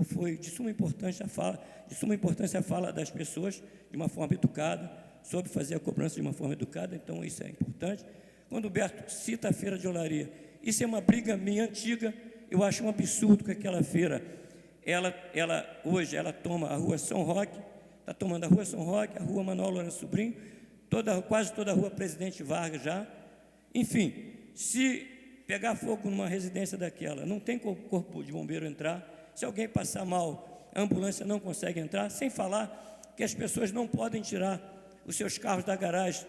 foi de suma importância a fala das pessoas de uma forma educada, sobre fazer a cobrança de uma forma educada, então isso é importante. Quando o Humberto cita a feira de Olaria, isso é uma briga minha antiga. Eu acho um absurdo que aquela feira, hoje ela toma a Rua São Roque, está tomando a Rua São Roque, a Rua Manuel Lourenço Sobrinho, quase toda a Rua Presidente Vargas já. Enfim, se pegar fogo numa residência daquela, não tem corpo de bombeiro entrar. Se alguém passar mal, a ambulância não consegue entrar, sem falar que as pessoas não podem tirar os seus carros da garagem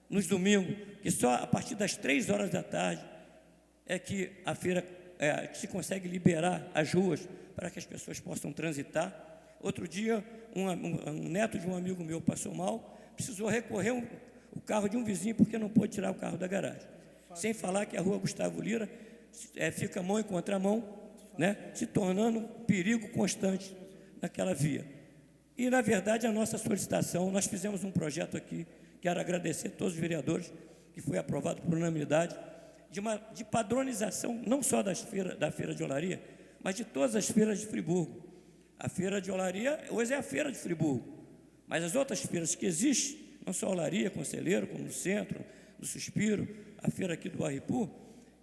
nos domingos, que só a partir das 3 horas da tarde é que a feira se consegue liberar as ruas para que as pessoas possam transitar. Outro dia, um neto de um amigo meu passou mal, precisou recorrer o carro de um vizinho porque não pôde tirar o carro da garagem. Sem falar que a rua Gustavo Lira fica mão em contramão, né, se tornando um perigo constante naquela via. E, na verdade, a nossa solicitação, nós fizemos um projeto aqui, quero agradecer a todos os vereadores, que foi aprovado por unanimidade, de padronização, não só da Feira de Olaria, mas de todas as feiras de Friburgo. A Feira de Olaria, hoje é a Feira de Friburgo, mas as outras feiras que existem, não só a Olaria, Conselheiro, como no Centro, do Suspiro, a feira aqui do Arripu,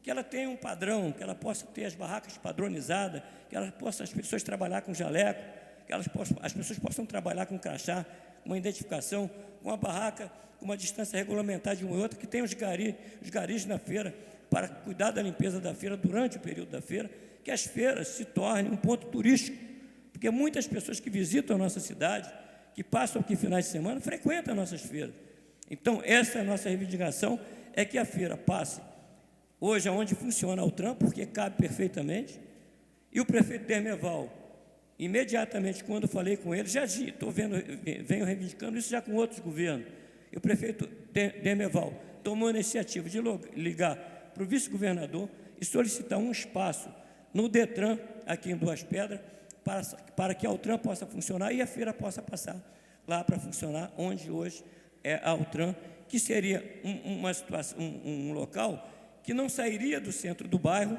que ela tenha um padrão, que ela possa ter as barracas padronizadas, que as pessoas trabalhar com jaleco, que as pessoas possam trabalhar com crachá, uma identificação, com uma barraca, com uma distância regulamentar de uma e outra, que tenha os garis na feira, para cuidar da limpeza da feira durante o período da feira, que as feiras se tornem um ponto turístico, porque muitas pessoas que visitam a nossa cidade, que passam aqui finais de semana, frequentam as nossas feiras. Então, essa é a nossa reivindicação, é que a feira passe hoje aonde funciona o Altran, porque cabe perfeitamente, e o prefeito Dermeval, imediatamente, quando falei com ele, venho reivindicando isso já com outros governos, e o prefeito Dermeval tomou a iniciativa de ligar para o vice-governador e solicitar um espaço no Detran, aqui em Duas Pedras, para que a Altran possa funcionar e a feira possa passar lá para funcionar, onde hoje é a Altran, que seria um local que não sairia do centro do bairro,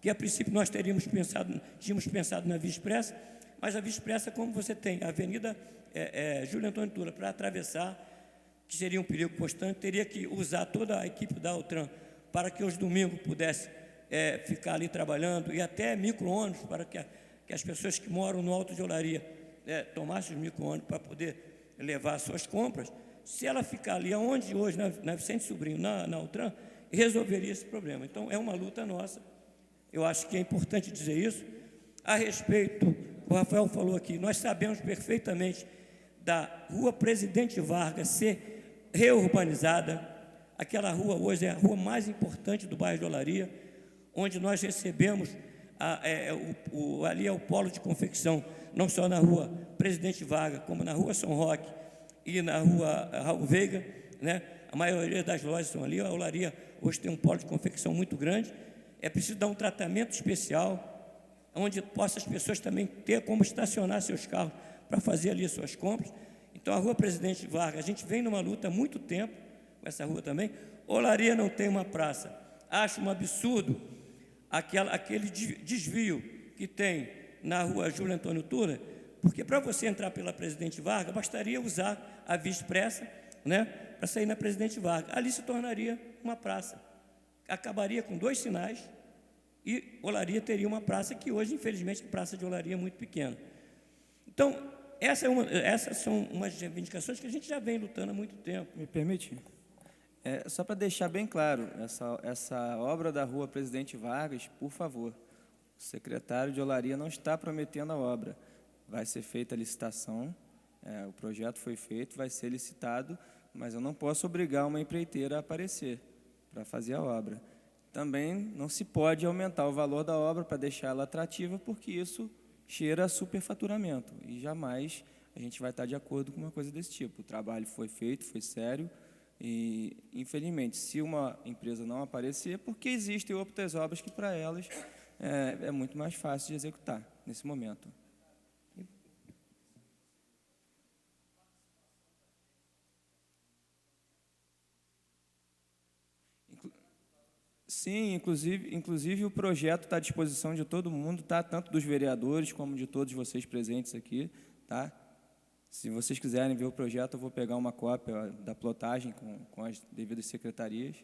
que a princípio nós tínhamos pensado na Via Expressa, mas a Via Expressa, como você tem a Avenida Júlio Antônio Tura para atravessar, que seria um perigo constante, teria que usar toda a equipe da Altran para que os domingos pudesse ficar ali trabalhando, e até micro-ônibus para que as pessoas que moram no Alto de Olaria tomassem os micro-ônibus para poder levar suas compras. Se ela ficar ali, onde hoje, na Vicente Sobrinho, na Altran, resolveria esse problema. Então, é uma luta nossa. Eu acho que é importante dizer isso. A respeito, o Rafael falou aqui, nós sabemos perfeitamente da Rua Presidente Vargas ser reurbanizada. Aquela rua hoje é a rua mais importante do bairro de Olaria, onde nós recebemos, ali é o polo de confecção, não só na Rua Presidente Vargas, como na Rua São Roque e na Rua Raul Veiga, né? A maioria das lojas são ali. A Olaria hoje tem um polo de confecção muito grande. É preciso dar um tratamento especial, onde possa as pessoas também ter como estacionar seus carros para fazer ali as suas compras. Então, a Rua Presidente Vargas, a gente vem numa luta há muito tempo com essa rua também. Olaria não tem uma praça. Acho um absurdo aquele desvio que tem na Rua Júlio Antônio Tura, porque para você entrar pela Presidente Vargas, bastaria usar a Via Expressa, né, para sair na Presidente Vargas. Ali se tornaria uma praça. Acabaria com 2 sinais e Olaria teria uma praça que hoje, infelizmente, a Praça de Olaria é muito pequena. Então, essas são umas reivindicações que a gente já vem lutando há muito tempo. Me permite? Só para deixar bem claro, essa obra da Rua Presidente Vargas, por favor, o secretário de Olaria não está prometendo a obra. Vai ser feita a licitação, o projeto foi feito, vai ser licitado, mas eu não posso obrigar uma empreiteira a aparecer para fazer a obra. Também não se pode aumentar o valor da obra para deixá-la atrativa, porque isso cheira a superfaturamento, e jamais a gente vai estar de acordo com uma coisa desse tipo. O trabalho foi feito, foi sério, e, infelizmente, se uma empresa não aparecer, porque existem outras obras que, para elas, é muito mais fácil de executar nesse momento. Sim, inclusive o projeto está à disposição de todo mundo, tá? Tanto dos vereadores como de todos vocês presentes aqui, tá? Se vocês quiserem ver o projeto, eu vou pegar uma cópia da plotagem com as devidas secretarias.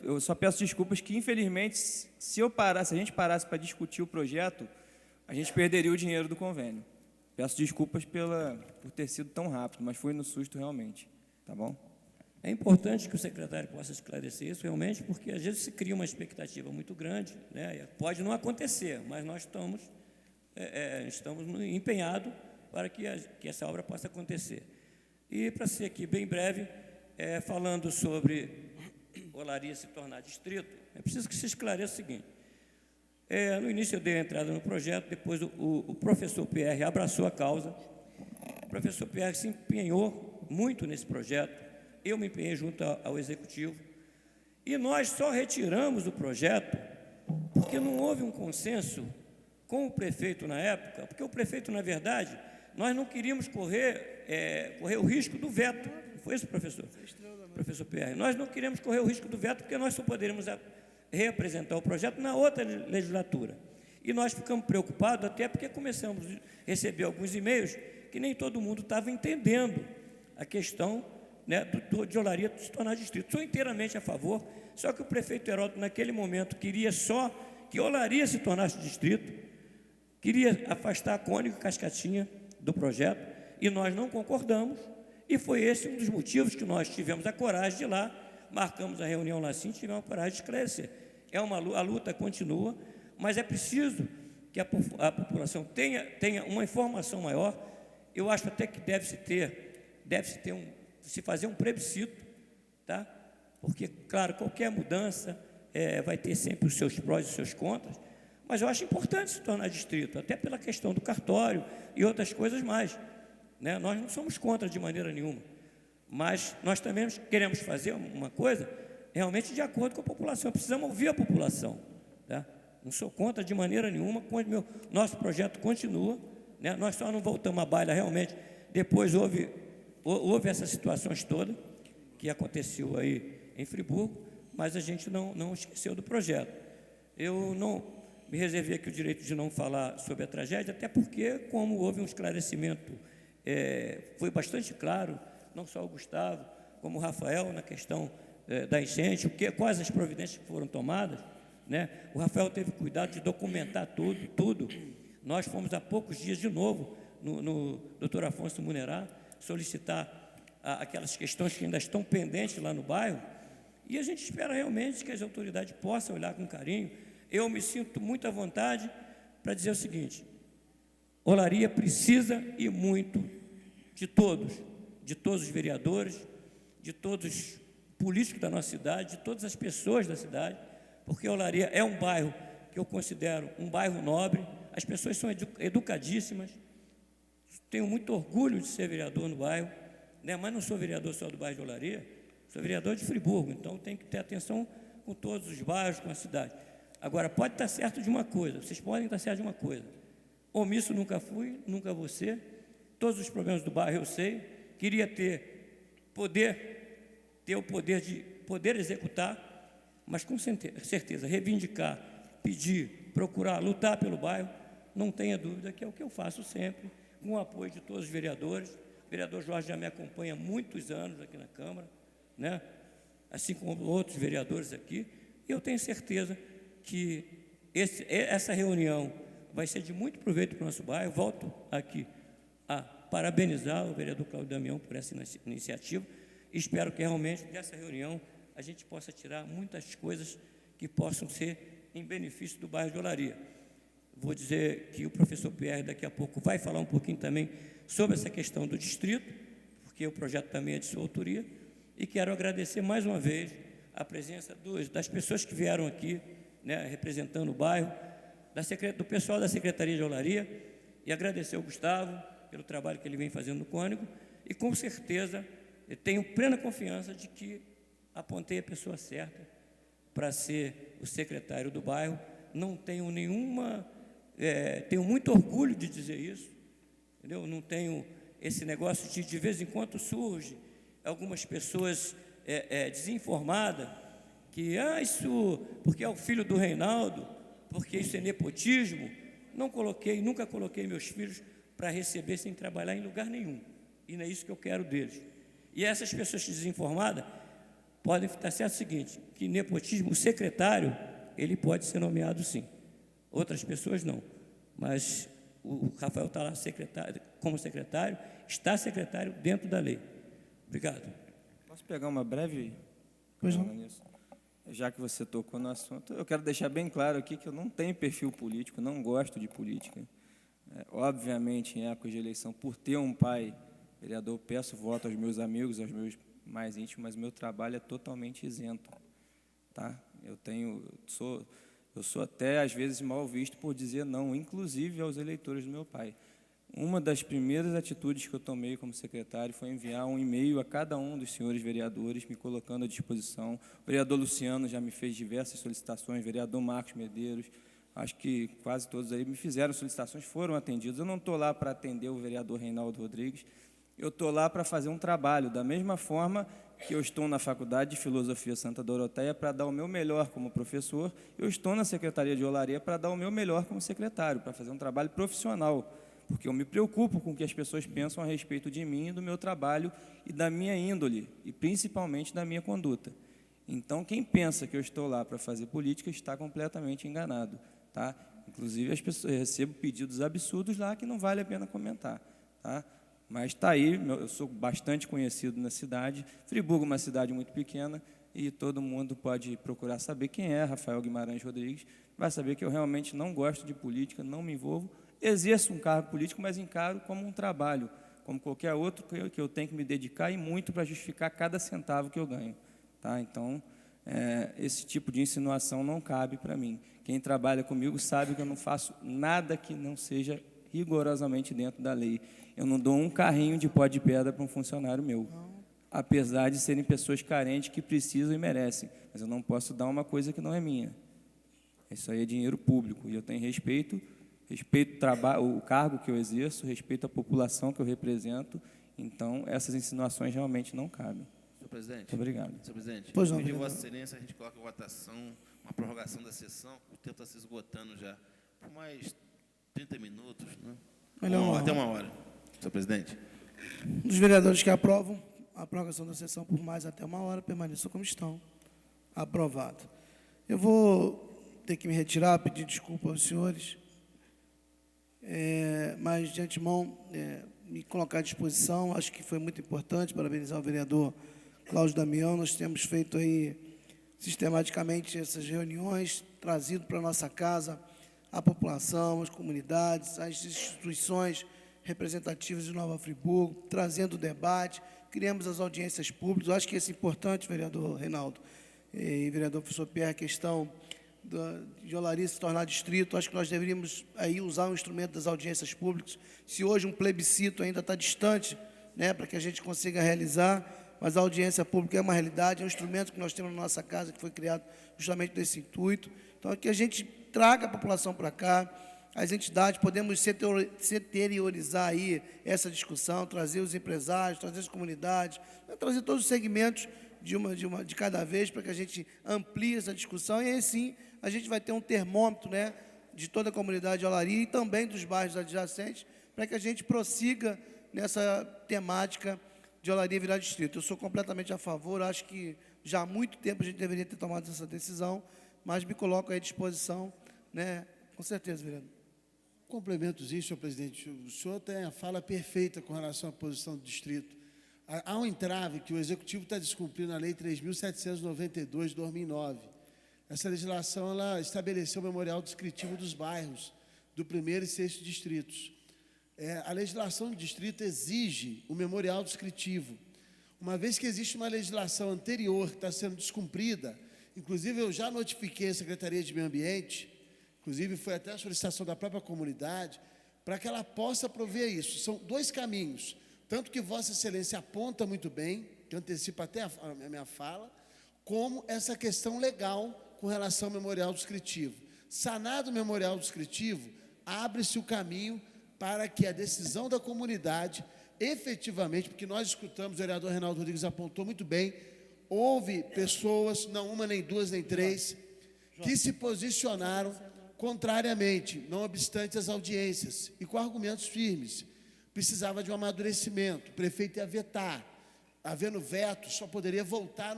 Eu só peço desculpas que, infelizmente, se a gente parasse para discutir o projeto, a gente perderia o dinheiro do convênio. Peço desculpas por ter sido tão rápido, mas foi no susto realmente, tá bom? É importante que o secretário possa esclarecer isso realmente, porque às vezes se cria uma expectativa muito grande, né? Pode não acontecer, mas nós estamos empenhados para que essa obra possa acontecer. E, para ser aqui bem breve, falando sobre Olaria se tornar distrito, é preciso que se esclareça o seguinte. No início eu dei a entrada no projeto, depois o professor Pierre abraçou a causa. O professor Pierre se empenhou muito nesse projeto, eu me empenhei junto ao executivo, e nós só retiramos o projeto porque não houve um consenso com o prefeito na época, porque o prefeito, na verdade, nós não queríamos correr o risco do veto. Não foi isso, professor Pierre? Nós não queríamos correr o risco do veto porque nós só poderíamos reapresentar o projeto na outra legislatura. E nós ficamos preocupados até porque começamos a receber alguns e-mails que nem todo mundo estava entendendo a questão, né, de Olaria se tornar distrito. Sou inteiramente a favor, só que o prefeito Heródoto, naquele momento, queria só que Olaria se tornasse distrito, queria afastar Cônego e Cascatinha do projeto, e nós não concordamos, e foi esse um dos motivos que nós tivemos a coragem de ir lá, marcamos a reunião lá sim, tivemos a coragem de esclarecer. A luta continua, mas é preciso que a população tenha uma informação maior. Eu acho até que se fazer um plebiscito, tá? Porque, claro, qualquer mudança vai ter sempre os seus prós e os seus contras, mas eu acho importante se tornar distrito, até pela questão do cartório e outras coisas mais, né? Nós não somos contra de maneira nenhuma, mas nós também queremos fazer uma coisa realmente de acordo com a população, precisamos ouvir a população, tá? Não sou contra de maneira nenhuma, nosso projeto continua, né? Nós só não voltamos à baila realmente, depois houve essas situações todas que aconteceu aí em Friburgo, mas a gente não esqueceu do projeto. Eu não me reservei aqui o direito de não falar sobre a tragédia, até porque, como houve um esclarecimento, foi bastante claro, não só o Gustavo, como o Rafael, na questão da enchente, quais as providências que foram tomadas, né? O Rafael teve cuidado de documentar tudo. Nós fomos há poucos dias de novo no doutor Afonso Munerá solicitar aquelas questões que ainda estão pendentes lá no bairro, e a gente espera realmente que as autoridades possam olhar com carinho. Eu me sinto muito à vontade para dizer o seguinte: Olaria precisa e muito de todos os vereadores, de todos os políticos da nossa cidade, de todas as pessoas da cidade, porque Olaria é um bairro que eu considero um bairro nobre, as pessoas são educadíssimas, tenho muito orgulho de ser vereador no bairro, né? Mas não sou vereador só do bairro de Olaria, sou vereador de Friburgo, então tem que ter atenção com todos os bairros, com a cidade. Agora, pode estar certo de uma coisa, vocês podem estar certo de uma coisa: omisso nunca fui, nunca vou ser, todos os problemas do bairro eu sei, queria ter o poder de poder executar, mas com certeza reivindicar, pedir, procurar, lutar pelo bairro, não tenha dúvida que é o que eu faço sempre, com o apoio de todos os vereadores. O vereador Jorge já me acompanha há muitos anos aqui na Câmara, né? Assim como outros vereadores aqui, e eu tenho certeza que essa reunião vai ser de muito proveito para o nosso bairro. Volto aqui a parabenizar o vereador Cláudio Damião por essa iniciativa. Espero que realmente dessa reunião a gente possa tirar muitas coisas que possam ser em benefício do bairro de Olaria. Vou dizer que o professor Pierre daqui a pouco vai falar um pouquinho também sobre essa questão do distrito, porque o projeto também é de sua autoria, e quero agradecer mais uma vez a presença das pessoas que vieram aqui, né, representando o bairro, do pessoal da Secretaria de Olaria, e agradecer ao Gustavo pelo trabalho que ele vem fazendo no Cônego, e com certeza eu tenho plena confiança de que apontei a pessoa certa para ser o secretário do bairro. Não tenho tenho muito orgulho de dizer isso, entendeu? Não tenho esse negócio de vez em quando surge algumas pessoas desinformadas, que isso porque é o filho do Reinaldo, porque isso é nepotismo. Nunca coloquei meus filhos para receber sem trabalhar em lugar nenhum, e não é isso que eu quero deles. E essas pessoas desinformadas podem estar certo o seguinte, que nepotismo, o secretário, ele pode ser nomeado sim, outras pessoas não, mas o Rafael está lá como secretário, está secretário dentro da lei. Obrigado. Posso pegar uma breve? Pois não. Já que você tocou no assunto, eu quero deixar bem claro aqui que eu não tenho perfil político, não gosto de política. Obviamente, em épocas de eleição, por ter um pai vereador, peço voto aos meus amigos, aos meus mais íntimo, mas meu trabalho é totalmente isento, tá? Eu sou até, às vezes, mal visto por dizer não, inclusive aos eleitores do meu pai. Uma das primeiras atitudes que eu tomei como secretário foi enviar um e-mail a cada um dos senhores vereadores, me colocando à disposição. O vereador Luciano já me fez diversas solicitações, o vereador Marcos Medeiros, acho que quase todos aí me fizeram solicitações, foram atendidos. Eu não estou lá para atender o vereador Reinaldo Rodrigues, eu estou lá para fazer um trabalho, da mesma forma que eu estou na Faculdade de Filosofia Santa Doroteia para dar o meu melhor como professor, eu estou na Secretaria de Olaria para dar o meu melhor como secretário, para fazer um trabalho profissional, porque eu me preocupo com o que as pessoas pensam a respeito de mim, do meu trabalho e da minha índole, e principalmente da minha conduta. Então, quem pensa que eu estou lá para fazer política está completamente enganado, tá? Inclusive, eu recebo pedidos absurdos lá que não vale a pena comentar, tá? Mas está aí, eu sou bastante conhecido na cidade. Friburgo é uma cidade muito pequena e todo mundo pode procurar saber quem é Rafael Guimarães Rodrigues, vai saber que eu realmente não gosto de política, não me envolvo, exerço um cargo político, mas encaro como um trabalho, como qualquer outro que eu tenho que me dedicar e muito para justificar cada centavo que eu ganho. Tá? Então, esse tipo de insinuação não cabe para mim. Quem trabalha comigo sabe que eu não faço nada que não seja rigorosamente dentro da lei. Eu não dou um carrinho de pó de pedra para um funcionário meu, apesar de serem pessoas carentes que precisam e merecem, mas eu não posso dar uma coisa que não é minha. Isso aí é dinheiro público, e eu tenho respeito o cargo que eu exerço, respeito a população que eu represento, então essas insinuações realmente não cabem. Senhor presidente. Muito obrigado. Senhor presidente, Pois não, pedir vereador. Vossa Excelência, a gente coloca a votação, uma prorrogação da sessão, o tempo está se esgotando já, por mais 30 minutos, né? Melhor Até uma hora, senhor presidente. Os vereadores que aprovam a prorrogação da sessão por mais até uma hora permaneçam como estão. Aprovado. Eu vou ter que me retirar, pedir desculpa aos senhores, mas de antemão me colocar à disposição. Acho que foi muito importante parabenizar o vereador Cláudio Damião. Nós temos feito aí sistematicamente essas reuniões, trazido para a nossa casa a população, as comunidades, as instituições representativas de Nova Friburgo, trazendo o debate, criamos as audiências públicas. Eu acho que isso é importante, vereador Reinaldo e vereador professor Pierre, a questão de Olaria se tornar distrito. Acho que nós deveríamos aí usar o instrumento das audiências públicas. Se hoje um plebiscito ainda está distante, né, para que a gente consiga realizar, mas a audiência pública é uma realidade, é um instrumento que nós temos na nossa casa, que foi criado justamente nesse intuito. Então, é que a gente traga a população para cá, as entidades, podemos seteriorizar aí essa discussão, trazer os empresários, trazer as comunidades, trazer todos os segmentos de cada vez, para que a gente amplie essa discussão, e aí sim a gente vai ter um termômetro, né, de toda a comunidade de Olaria e também dos bairros adjacentes, para que a gente prossiga nessa temática de Olaria virar distrito. Eu sou completamente a favor, acho que já há muito tempo a gente deveria ter tomado essa decisão, mas me coloco aí à disposição, né, com certeza, vereador. Complementozinho, senhor presidente. O senhor tem a fala perfeita com relação à posição do distrito. Há um entrave que o Executivo está descumprindo a Lei 3.792, de 2009. Essa legislação ela estabeleceu o memorial descritivo dos bairros do 1º e 6º distritos. A legislação do distrito exige o memorial descritivo. Uma vez que existe uma legislação anterior que está sendo descumprida, inclusive eu já notifiquei a Secretaria de Meio Ambiente, inclusive foi até a solicitação da própria comunidade, para que ela possa prover isso. São dois caminhos, tanto que Vossa Excelência aponta muito bem, que antecipa até a minha fala, como essa questão legal com relação ao memorial descritivo. Sanado o memorial descritivo, abre-se o caminho para que a decisão da comunidade, efetivamente, porque nós escutamos, o vereador Reinaldo Rodrigues apontou muito bem, houve pessoas, não uma, nem duas, nem três, que se posicionaram contrariamente, não obstante as audiências, e com argumentos firmes. Precisava de um amadurecimento, o prefeito ia vetar. Havendo veto, só poderia voltar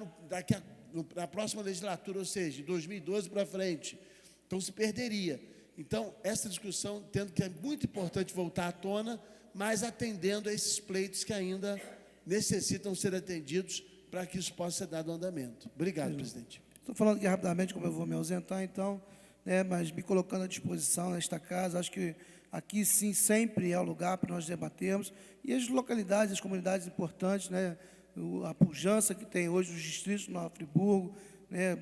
na próxima legislatura, ou seja, de 2012 para frente. Então, se perderia. Então, essa discussão, entendo que é muito importante voltar à tona, mas atendendo a esses pleitos que ainda necessitam ser atendidos para que isso possa ser dado andamento. Obrigado, presidente. Estou falando aqui rapidamente, como eu vou me ausentar, então, né, mas me colocando à disposição nesta casa. Acho que aqui, sim, sempre é o lugar para nós debatermos. E as localidades, as comunidades importantes, né, a pujança que tem hoje os distritos de Nova Friburgo, né?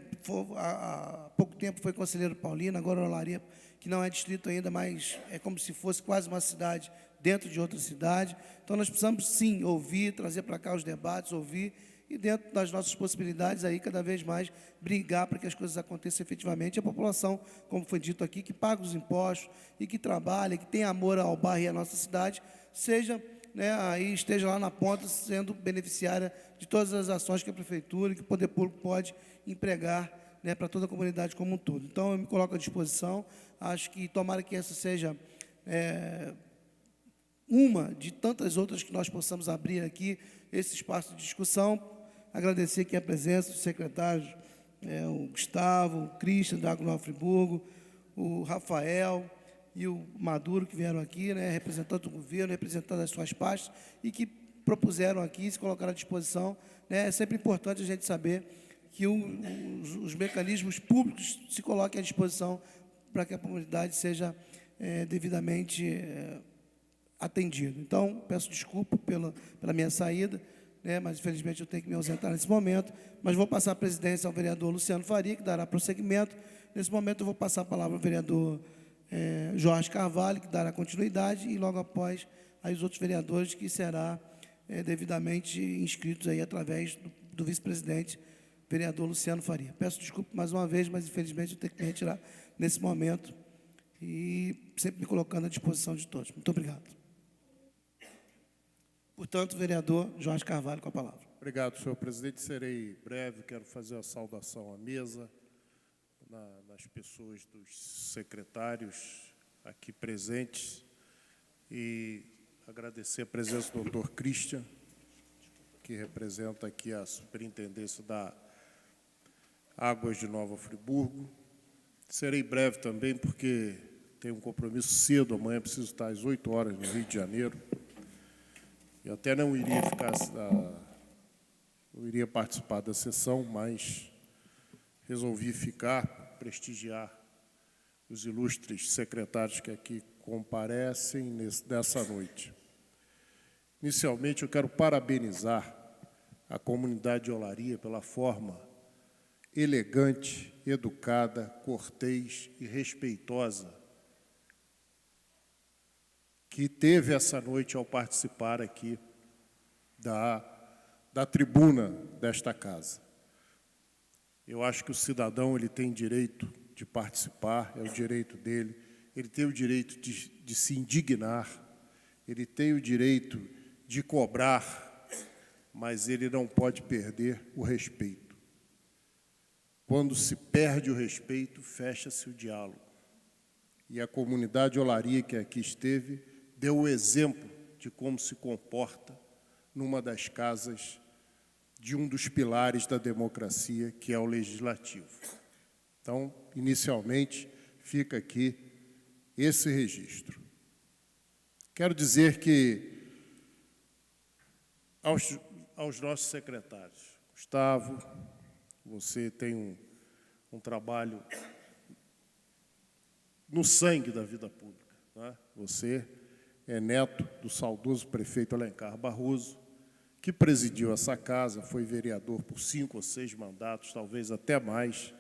Há pouco tempo foi Conselheiro Paulino, agora Olaria, que não é distrito ainda, mas é como se fosse quase uma cidade dentro de outra cidade. Então, nós precisamos, sim, ouvir, trazer para cá os debates, ouvir, e dentro das nossas possibilidades, aí, cada vez mais, brigar para que as coisas aconteçam efetivamente. A população, como foi dito aqui, que paga os impostos e que trabalha, que tem amor ao bairro e à nossa cidade, seja, né, aí esteja lá na ponta, sendo beneficiária de todas as ações que a Prefeitura e que o Poder Público pode empregar, né, para toda a comunidade como um todo. Então, eu me coloco à disposição. Acho que tomara que essa seja uma de tantas outras que nós possamos abrir aqui, esse espaço de discussão. Agradecer aqui a presença dos secretários, o Gustavo, o Christian, da Agro Nova Friburgo, o Rafael e o Maduro, que vieram aqui, né, representando o governo, representando as suas pastas, e que propuseram aqui, se colocaram à disposição. Né. É sempre importante a gente saber que os mecanismos públicos se coloquem à disposição para que a comunidade seja devidamente atendida. Então, peço desculpa pela minha saída, né, mas, infelizmente, eu tenho que me ausentar nesse momento, mas vou passar a presidência ao vereador Luciano Faria, que dará prosseguimento. Nesse momento, eu vou passar a palavra ao vereador Jorge Carvalho, que dará continuidade, e, logo após, aí os outros vereadores, que será devidamente inscritos aí através do vice-presidente, vereador Luciano Faria. Peço desculpa mais uma vez, mas, infelizmente, eu tenho que me retirar nesse momento e sempre me colocando à disposição de todos. Muito obrigado. Portanto, vereador Jorge Carvalho, com a palavra. Obrigado, senhor presidente. Serei breve. Quero fazer a saudação à mesa, nas pessoas dos secretários aqui presentes, e agradecer a presença do doutor Christian, que representa aqui a superintendência da Águas de Nova Friburgo. Serei breve também, porque tenho um compromisso cedo, amanhã preciso estar às 8 horas no Rio de Janeiro. Eu até não iria participar da sessão, mas resolvi ficar, prestigiar os ilustres secretários que aqui comparecem nessa noite. Inicialmente, eu quero parabenizar a comunidade de Olaria pela forma elegante, educada, cortês e respeitosa que teve essa noite ao participar aqui da tribuna desta casa. Eu acho que o cidadão ele tem direito de participar, é o direito dele, ele tem o direito de se indignar, ele tem o direito de cobrar, mas ele não pode perder o respeito. Quando se perde o respeito, fecha-se o diálogo. E a comunidade Olaria que aqui esteve deu o exemplo de como se comporta numa das casas de um dos pilares da democracia, que é o legislativo. Então, inicialmente, fica aqui esse registro. Quero dizer que aos nossos secretários, Gustavo, você tem um trabalho no sangue da vida pública, né? Você é neto do saudoso prefeito Alencar Barroso, que presidiu essa casa, foi vereador por 5 ou 6 mandatos, talvez até mais.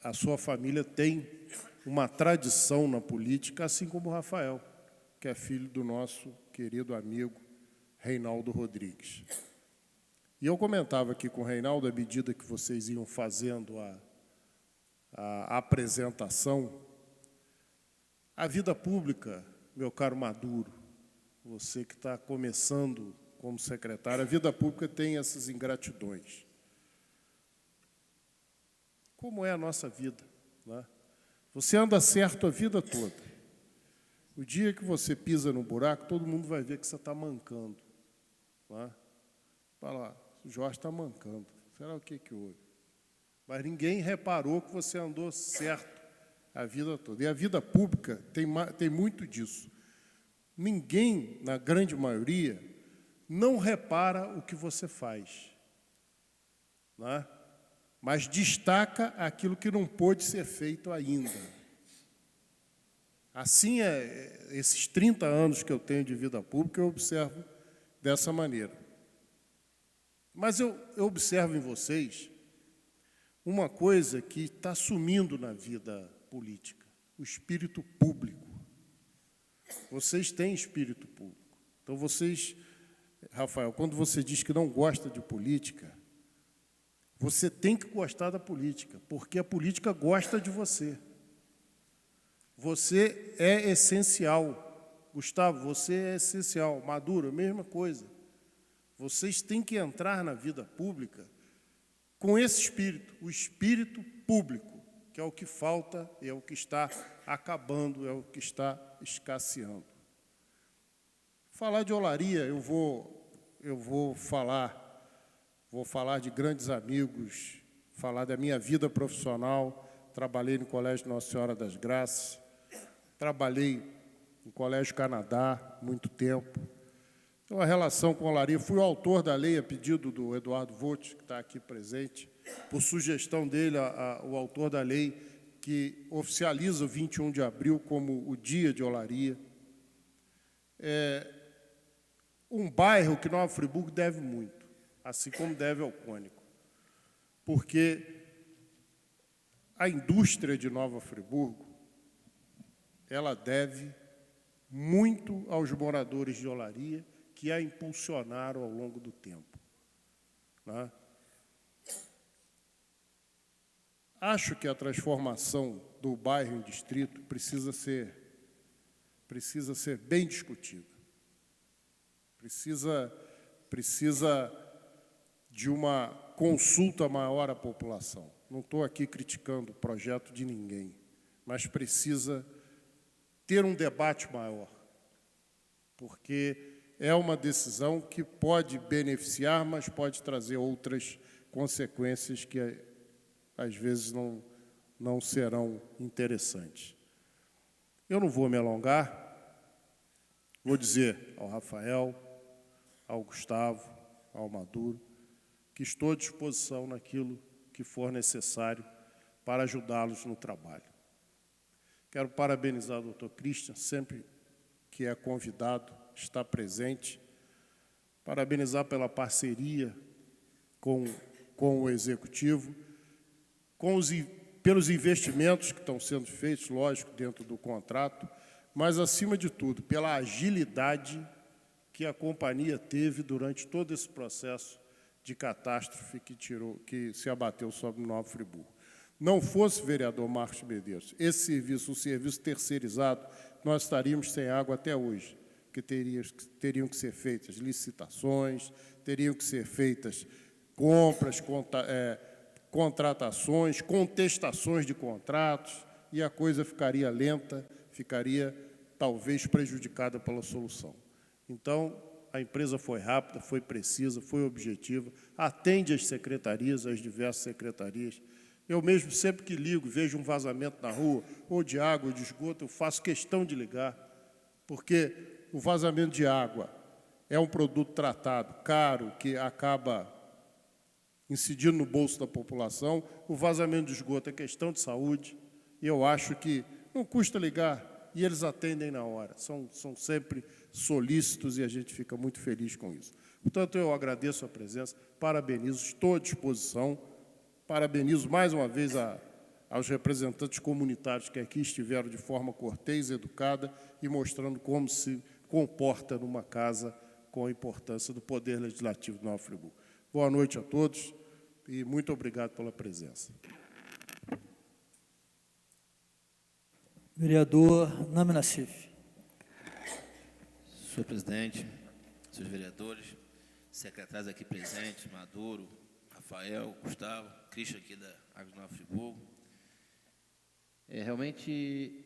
A sua família tem uma tradição na política, assim como o Rafael, que é filho do nosso querido amigo Reinaldo Rodrigues. E eu comentava aqui com o Reinaldo, à medida que vocês iam fazendo a apresentação, a vida pública, meu caro Maduro, você que está começando como secretário, a vida pública tem essas ingratidões. Como é a nossa vida, né? Você anda certo a vida toda. O dia que você pisa no buraco, todo mundo vai ver que você está mancando. Né? Fala, o Jorge está mancando. Será o que houve? Mas ninguém reparou que você andou certo a vida toda. E a vida pública tem muito disso. Ninguém, na grande maioria, não repara o que você faz, né? Mas destaca aquilo que não pôde ser feito ainda. Assim, esses 30 anos que eu tenho de vida pública, eu observo dessa maneira. Mas eu observo em vocês uma coisa que está sumindo na vida política, o espírito público. Vocês têm espírito público. Então, vocês, Rafael, quando você diz que não gosta de política, você tem que gostar da política, porque a política gosta de você. Você é essencial. Gustavo, você é essencial. Maduro, a mesma coisa. Vocês têm que entrar na vida pública com esse espírito, o espírito público, que é o que falta, é o que está acabando, é o que está escasseando. Falar de olaria, eu vou falar de grandes amigos, falar da minha vida profissional. Trabalhei no Colégio Nossa Senhora das Graças, trabalhei no Colégio Canadá muito tempo. Então, a relação com a olaria, fui o autor da lei, a pedido do Eduardo Vogt, que está aqui presente, por sugestão dele, o autor da lei que oficializa o 21 de abril como o Dia de Olaria. Um bairro que Nova Friburgo deve muito, assim como deve ao Cônico, porque a indústria de Nova Friburgo, ela deve muito aos moradores de Olaria, que a impulsionaram ao longo do tempo. Né? Acho que a transformação do bairro em distrito precisa ser bem discutida. Precisa de uma consulta maior à população. Não estou aqui criticando o projeto de ninguém, mas precisa ter um debate maior, porque é uma decisão que pode beneficiar, mas pode trazer outras consequências que, às vezes, não serão interessantes. Eu não vou me alongar, vou dizer ao Rafael, ao Gustavo, ao Maduro, que estou à disposição naquilo que for necessário para ajudá-los no trabalho. Quero parabenizar o doutor Christian, sempre que é convidado, está presente, parabenizar pela parceria com o Executivo, pelos investimentos que estão sendo feitos, lógico, dentro do contrato, mas, acima de tudo, pela agilidade que a companhia teve durante todo esse processo de catástrofe que se abateu sobre Nova Friburgo. Não fosse, vereador Marcos Medeiros, esse serviço, um serviço terceirizado, nós estaríamos sem água até hoje, que teriam que ser feitas licitações, teriam que ser feitas compras, contratações, contestações de contratos, e a coisa ficaria lenta, ficaria, talvez, prejudicada pela solução. Então, a empresa foi rápida, foi precisa, foi objetiva, atende as secretarias, as diversas secretarias. Eu mesmo, sempre que ligo, vejo um vazamento na rua, ou de água, ou de esgoto, eu faço questão de ligar, porque o vazamento de água é um produto tratado, caro, que acaba incidindo no bolso da população. O vazamento de esgoto é questão de saúde, e eu acho que não custa ligar, e eles atendem na hora. São sempre solícitos e a gente fica muito feliz com isso. Portanto, eu agradeço a presença, parabenizo, estou à disposição, parabenizo mais uma vez aos representantes comunitários que aqui estiveram de forma cortês, educada e mostrando como se comporta numa casa com a importância do Poder Legislativo de Nova Friburgo. Boa noite a todos e muito obrigado pela presença. Vereador Nami Nassif. Senhor presidente, senhores vereadores, secretários aqui presentes, Maduro, Rafael, Gustavo, Christian aqui da Água de Nova Friburgo. Realmente,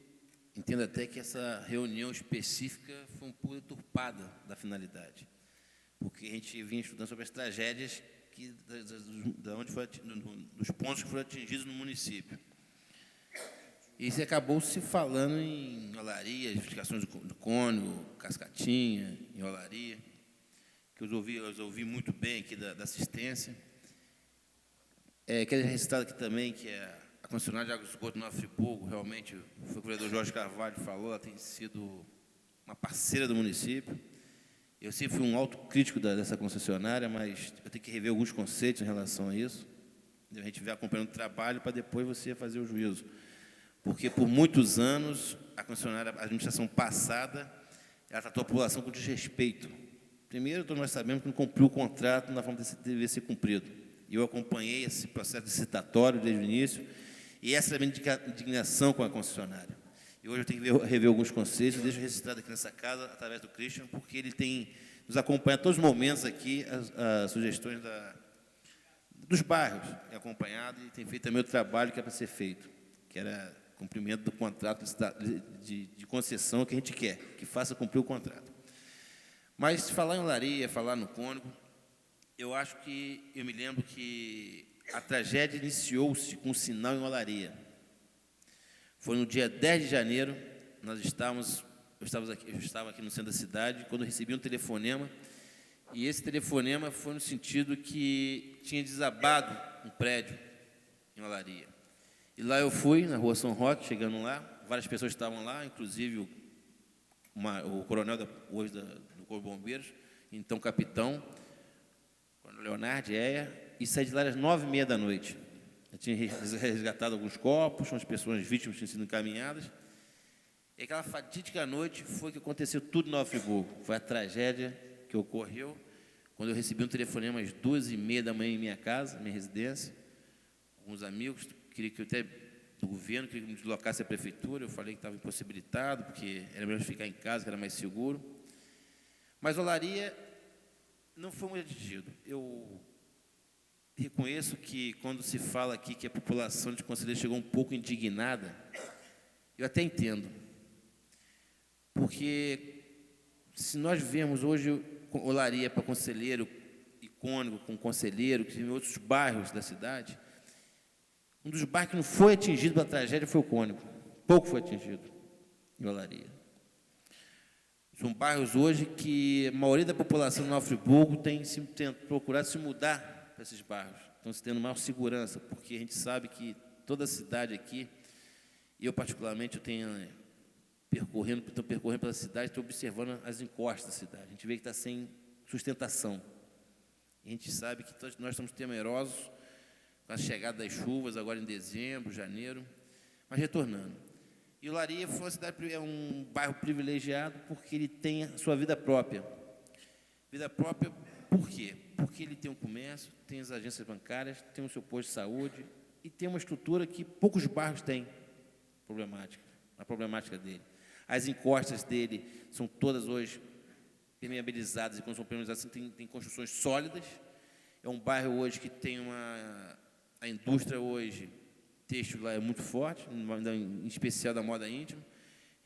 entendo até que essa reunião específica foi um pouco deturpada da finalidade, porque a gente vinha estudando sobre as tragédias dos pontos que foram atingidos no município. E se acabou se falando em olaria, as investigações do Cônigo, Cascatinha, em olaria, que eu ouvi muito bem aqui da assistência. Quero registrar aqui também que a concessionária de água de esgoto Nova Friburgo, realmente, foi o que o vereador Jorge Carvalho falou, ela tem sido uma parceira do município. Eu sempre fui um autocrítico dessa concessionária, mas eu tenho que rever alguns conceitos em relação a isso. A gente vai acompanhando o trabalho para depois você fazer o juízo. Porque, por muitos anos, a concessionária, a administração passada, ela tratou a população com desrespeito. Primeiro, todos nós sabemos que não cumpriu o contrato na forma que deveria ser cumprido. E eu acompanhei esse processo licitatório desde o início, e essa é a minha indignação com a concessionária. E hoje eu tenho que rever alguns conceitos, deixo registrado aqui nessa casa, através do Christian, porque ele tem nos acompanhado todos os momentos aqui, as sugestões dos bairros, tem acompanhado e tem feito também o trabalho que é para ser feito, que era cumprimento do contrato de concessão que a gente quer, que faça cumprir o contrato. Mas falar em Olaria, falar no Cônigo, eu acho que, eu me lembro que a tragédia iniciou-se com um sinal em Olaria. Foi no dia 10 de janeiro, eu estava aqui no centro da cidade, quando eu recebi um telefonema, e esse telefonema foi no sentido que tinha desabado um prédio em Olaria. E lá eu fui, na rua São Roque, chegando lá, várias pessoas estavam lá, inclusive o coronel hoje do Corpo de Bombeiros, então capitão, o Leonardo Eia, e saí de lá às 9h30 da noite. Eu tinha resgatado alguns corpos, umas pessoas vítimas tinham sido encaminhadas. E aquela fatídica noite foi que aconteceu tudo em Nova Friburgo. Foi a tragédia que ocorreu quando eu recebi um telefonema às 2h30 da manhã em minha casa, minha residência. Alguns amigos queriam que eu até do governo que me deslocasse à prefeitura. Eu falei que estava impossibilitado, porque era melhor ficar em casa, que era mais seguro. Mas Olaria não foi muito atingido. Eu reconheço que, quando se fala aqui que a população de Conselheiro chegou um pouco indignada, eu até entendo. Porque, se nós vemos hoje Olaria para Conselheiro e Cônigo com Conselheiro, que tem outros bairros da cidade, um dos bairros que não foi atingido pela tragédia foi o Cônigo. Pouco foi atingido em Olaria. São bairros hoje que a maioria da população de Nova Friburgo tem procurado se mudar para esses bairros. Estão se tendo maior segurança, porque a gente sabe que toda a cidade aqui, eu particularmente, estou percorrendo pela cidade, estou observando as encostas da cidade. A gente vê que está sem sustentação. A gente sabe que nós estamos temerosos com a chegada das chuvas, agora em dezembro, janeiro, mas retornando. E Olaria é um bairro privilegiado porque ele tem a sua vida própria. Vida própria por quê? Porque ele tem um comércio, tem as agências bancárias, tem o seu posto de saúde e tem uma estrutura que poucos bairros têm a problemática dele. As encostas dele são todas hoje permeabilizadas, e quando são permeabilizadas, tem construções sólidas. É um bairro hoje que tem a indústria hoje, têxtil lá é muito forte, em especial da moda íntima.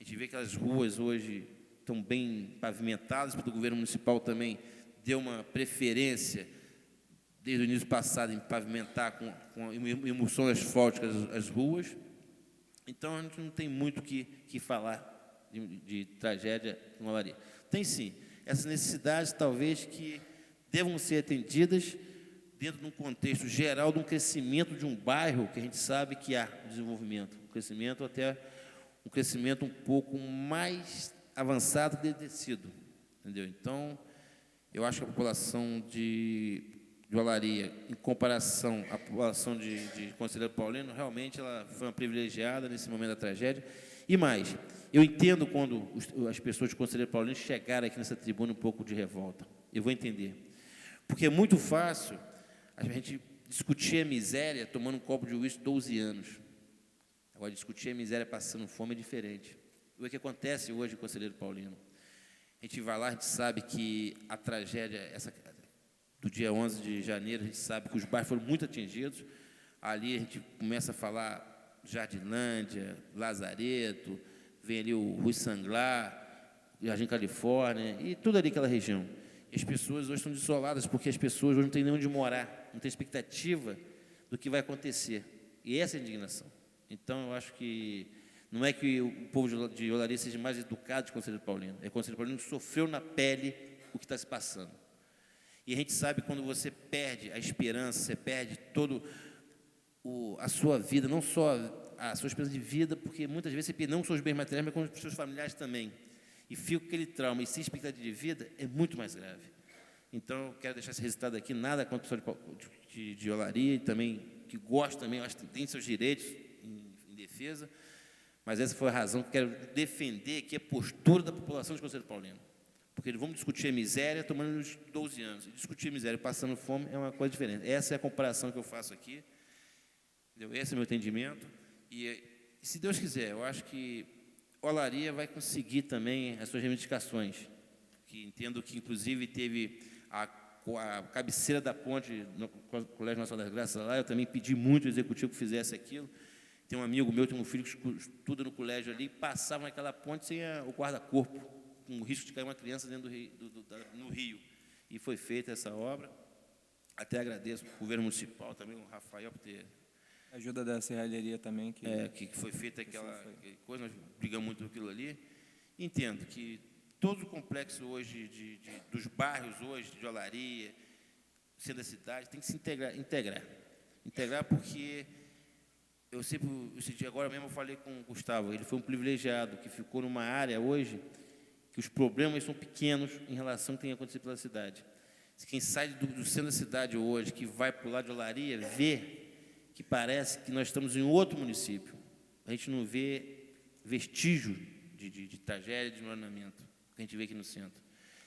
A gente vê que as ruas hoje estão bem pavimentadas, porque o governo municipal também deu uma preferência, desde o início passado, em pavimentar com emulsão asfáltica as ruas. Então, a gente não tem muito o que falar de tragédia em Olaria. Tem, sim, essas necessidades, talvez, que devam ser atendidas dentro de um contexto geral de um crescimento de um bairro que a gente sabe que há desenvolvimento, um crescimento um pouco mais avançado que descido, entendeu? Então, eu acho que a população de Olaria, em comparação à população de Conselheiro Paulino, realmente ela foi uma privilegiada nesse momento da tragédia. E mais, eu entendo quando as pessoas de Conselheiro Paulino chegaram aqui nessa tribuna um pouco de revolta. Eu vou entender. Porque é muito fácil a gente discutir a miséria tomando um copo de uísque 12 anos. Agora, discutir a miséria passando fome é diferente. O que acontece hoje em Conselheiro Paulino? A gente vai lá, a gente sabe que a tragédia, do dia 11 de janeiro, a gente sabe que os bairros foram muito atingidos. Ali a gente começa a falar Jardilândia, Lazareto, vem ali o Rui Sanglar, Jardim Califórnia, e tudo ali aquela região. E as pessoas hoje estão desoladas, porque as pessoas hoje não têm nem onde morar, não têm expectativa do que vai acontecer. E essa é a indignação. Então, eu acho que não é que o povo de Olaria seja mais educado que o Conselheiro Paulino. É que o Conselheiro Paulino sofreu na pele o que está se passando. E a gente sabe que quando você perde a esperança, você perde toda a sua vida, não só a sua esperança de vida, porque muitas vezes você perde não só os bens materiais, mas com os seus familiares também. e fica com aquele trauma e sem expectativa de vida, é muito mais grave. Então, eu quero deixar esse resultado aqui, nada contra o pessoal de Olaria, e também, que gosta também, eu acho que tem seus direitos em defesa, mas essa foi a razão que eu quero defender aqui a postura da população de Conselho Paulino. Porque vamos discutir a miséria tomando uns 12 anos. E discutir a miséria passando fome é uma coisa diferente. Essa é a comparação que eu faço aqui. Entendeu? Esse é o meu entendimento. E, se Deus quiser, eu acho que Olaria vai conseguir também as suas reivindicações. Que entendo que, inclusive, teve a cabeceira da ponte no Colégio Nacional das Graças lá. Eu também pedi muito ao executivo que fizesse aquilo. Tem um amigo meu, tem um filho que estuda no colégio ali, passava naquela ponte sem o guarda-corpo, com o risco de cair uma criança dentro no rio. E foi feita essa obra. Até agradeço ao governo municipal, também o Rafael, por ter... Ajuda da serralheria também. Que foi feita aquela coisa, nós brigamos muito aquilo ali. Entendo que todo o complexo hoje, dos bairros hoje, de Olaria, centro da cidade, tem que se integrar. Integrar porque... Eu sempre, esse dia agora mesmo eu falei com o Gustavo, ele foi um privilegiado, que ficou numa área hoje que os problemas são pequenos em relação ao que tem acontecido pela cidade. Quem sai do centro da cidade hoje, que vai para o lado de Olaria, vê que parece que nós estamos em outro município. A gente não vê vestígio de tragédia, de desmoronamento, que a gente vê aqui no centro.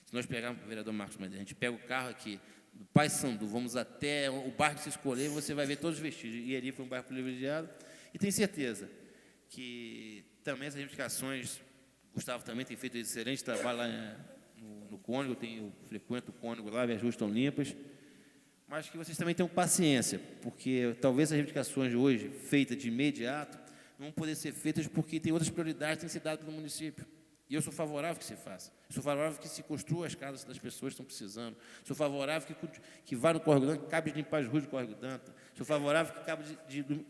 Se nós pegarmos o vereador Marcos Madeira, a gente pega o carro aqui, do Paissandu, vamos até o bairro que você escolher, você vai ver todos os vestígios. E ali foi um bairro privilegiado. E tenho certeza que também essas reivindicações, Gustavo também tem feito um excelente trabalho lá no Cônigo, eu frequento o Cônigo lá, as ruas estão limpas, mas que vocês também tenham paciência, porque talvez as reivindicações de hoje, feitas de imediato, não vão poder ser feitas porque tem outras prioridades que têm que ser dadas pelo município. E eu sou favorável que se faça. Sou favorável que se construa as casas das pessoas que estão precisando. Sou favorável que vá no Córrego Danta, que cabe de limpar as ruas do Córrego Danta. Sou favorável que cabe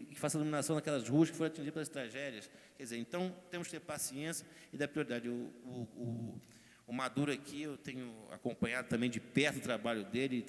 que faça a iluminação naquelas ruas que foram atingidas pelas tragédias. Quer dizer, então, temos que ter paciência e dar prioridade. O Maduro aqui, eu tenho acompanhado também de perto o trabalho dele,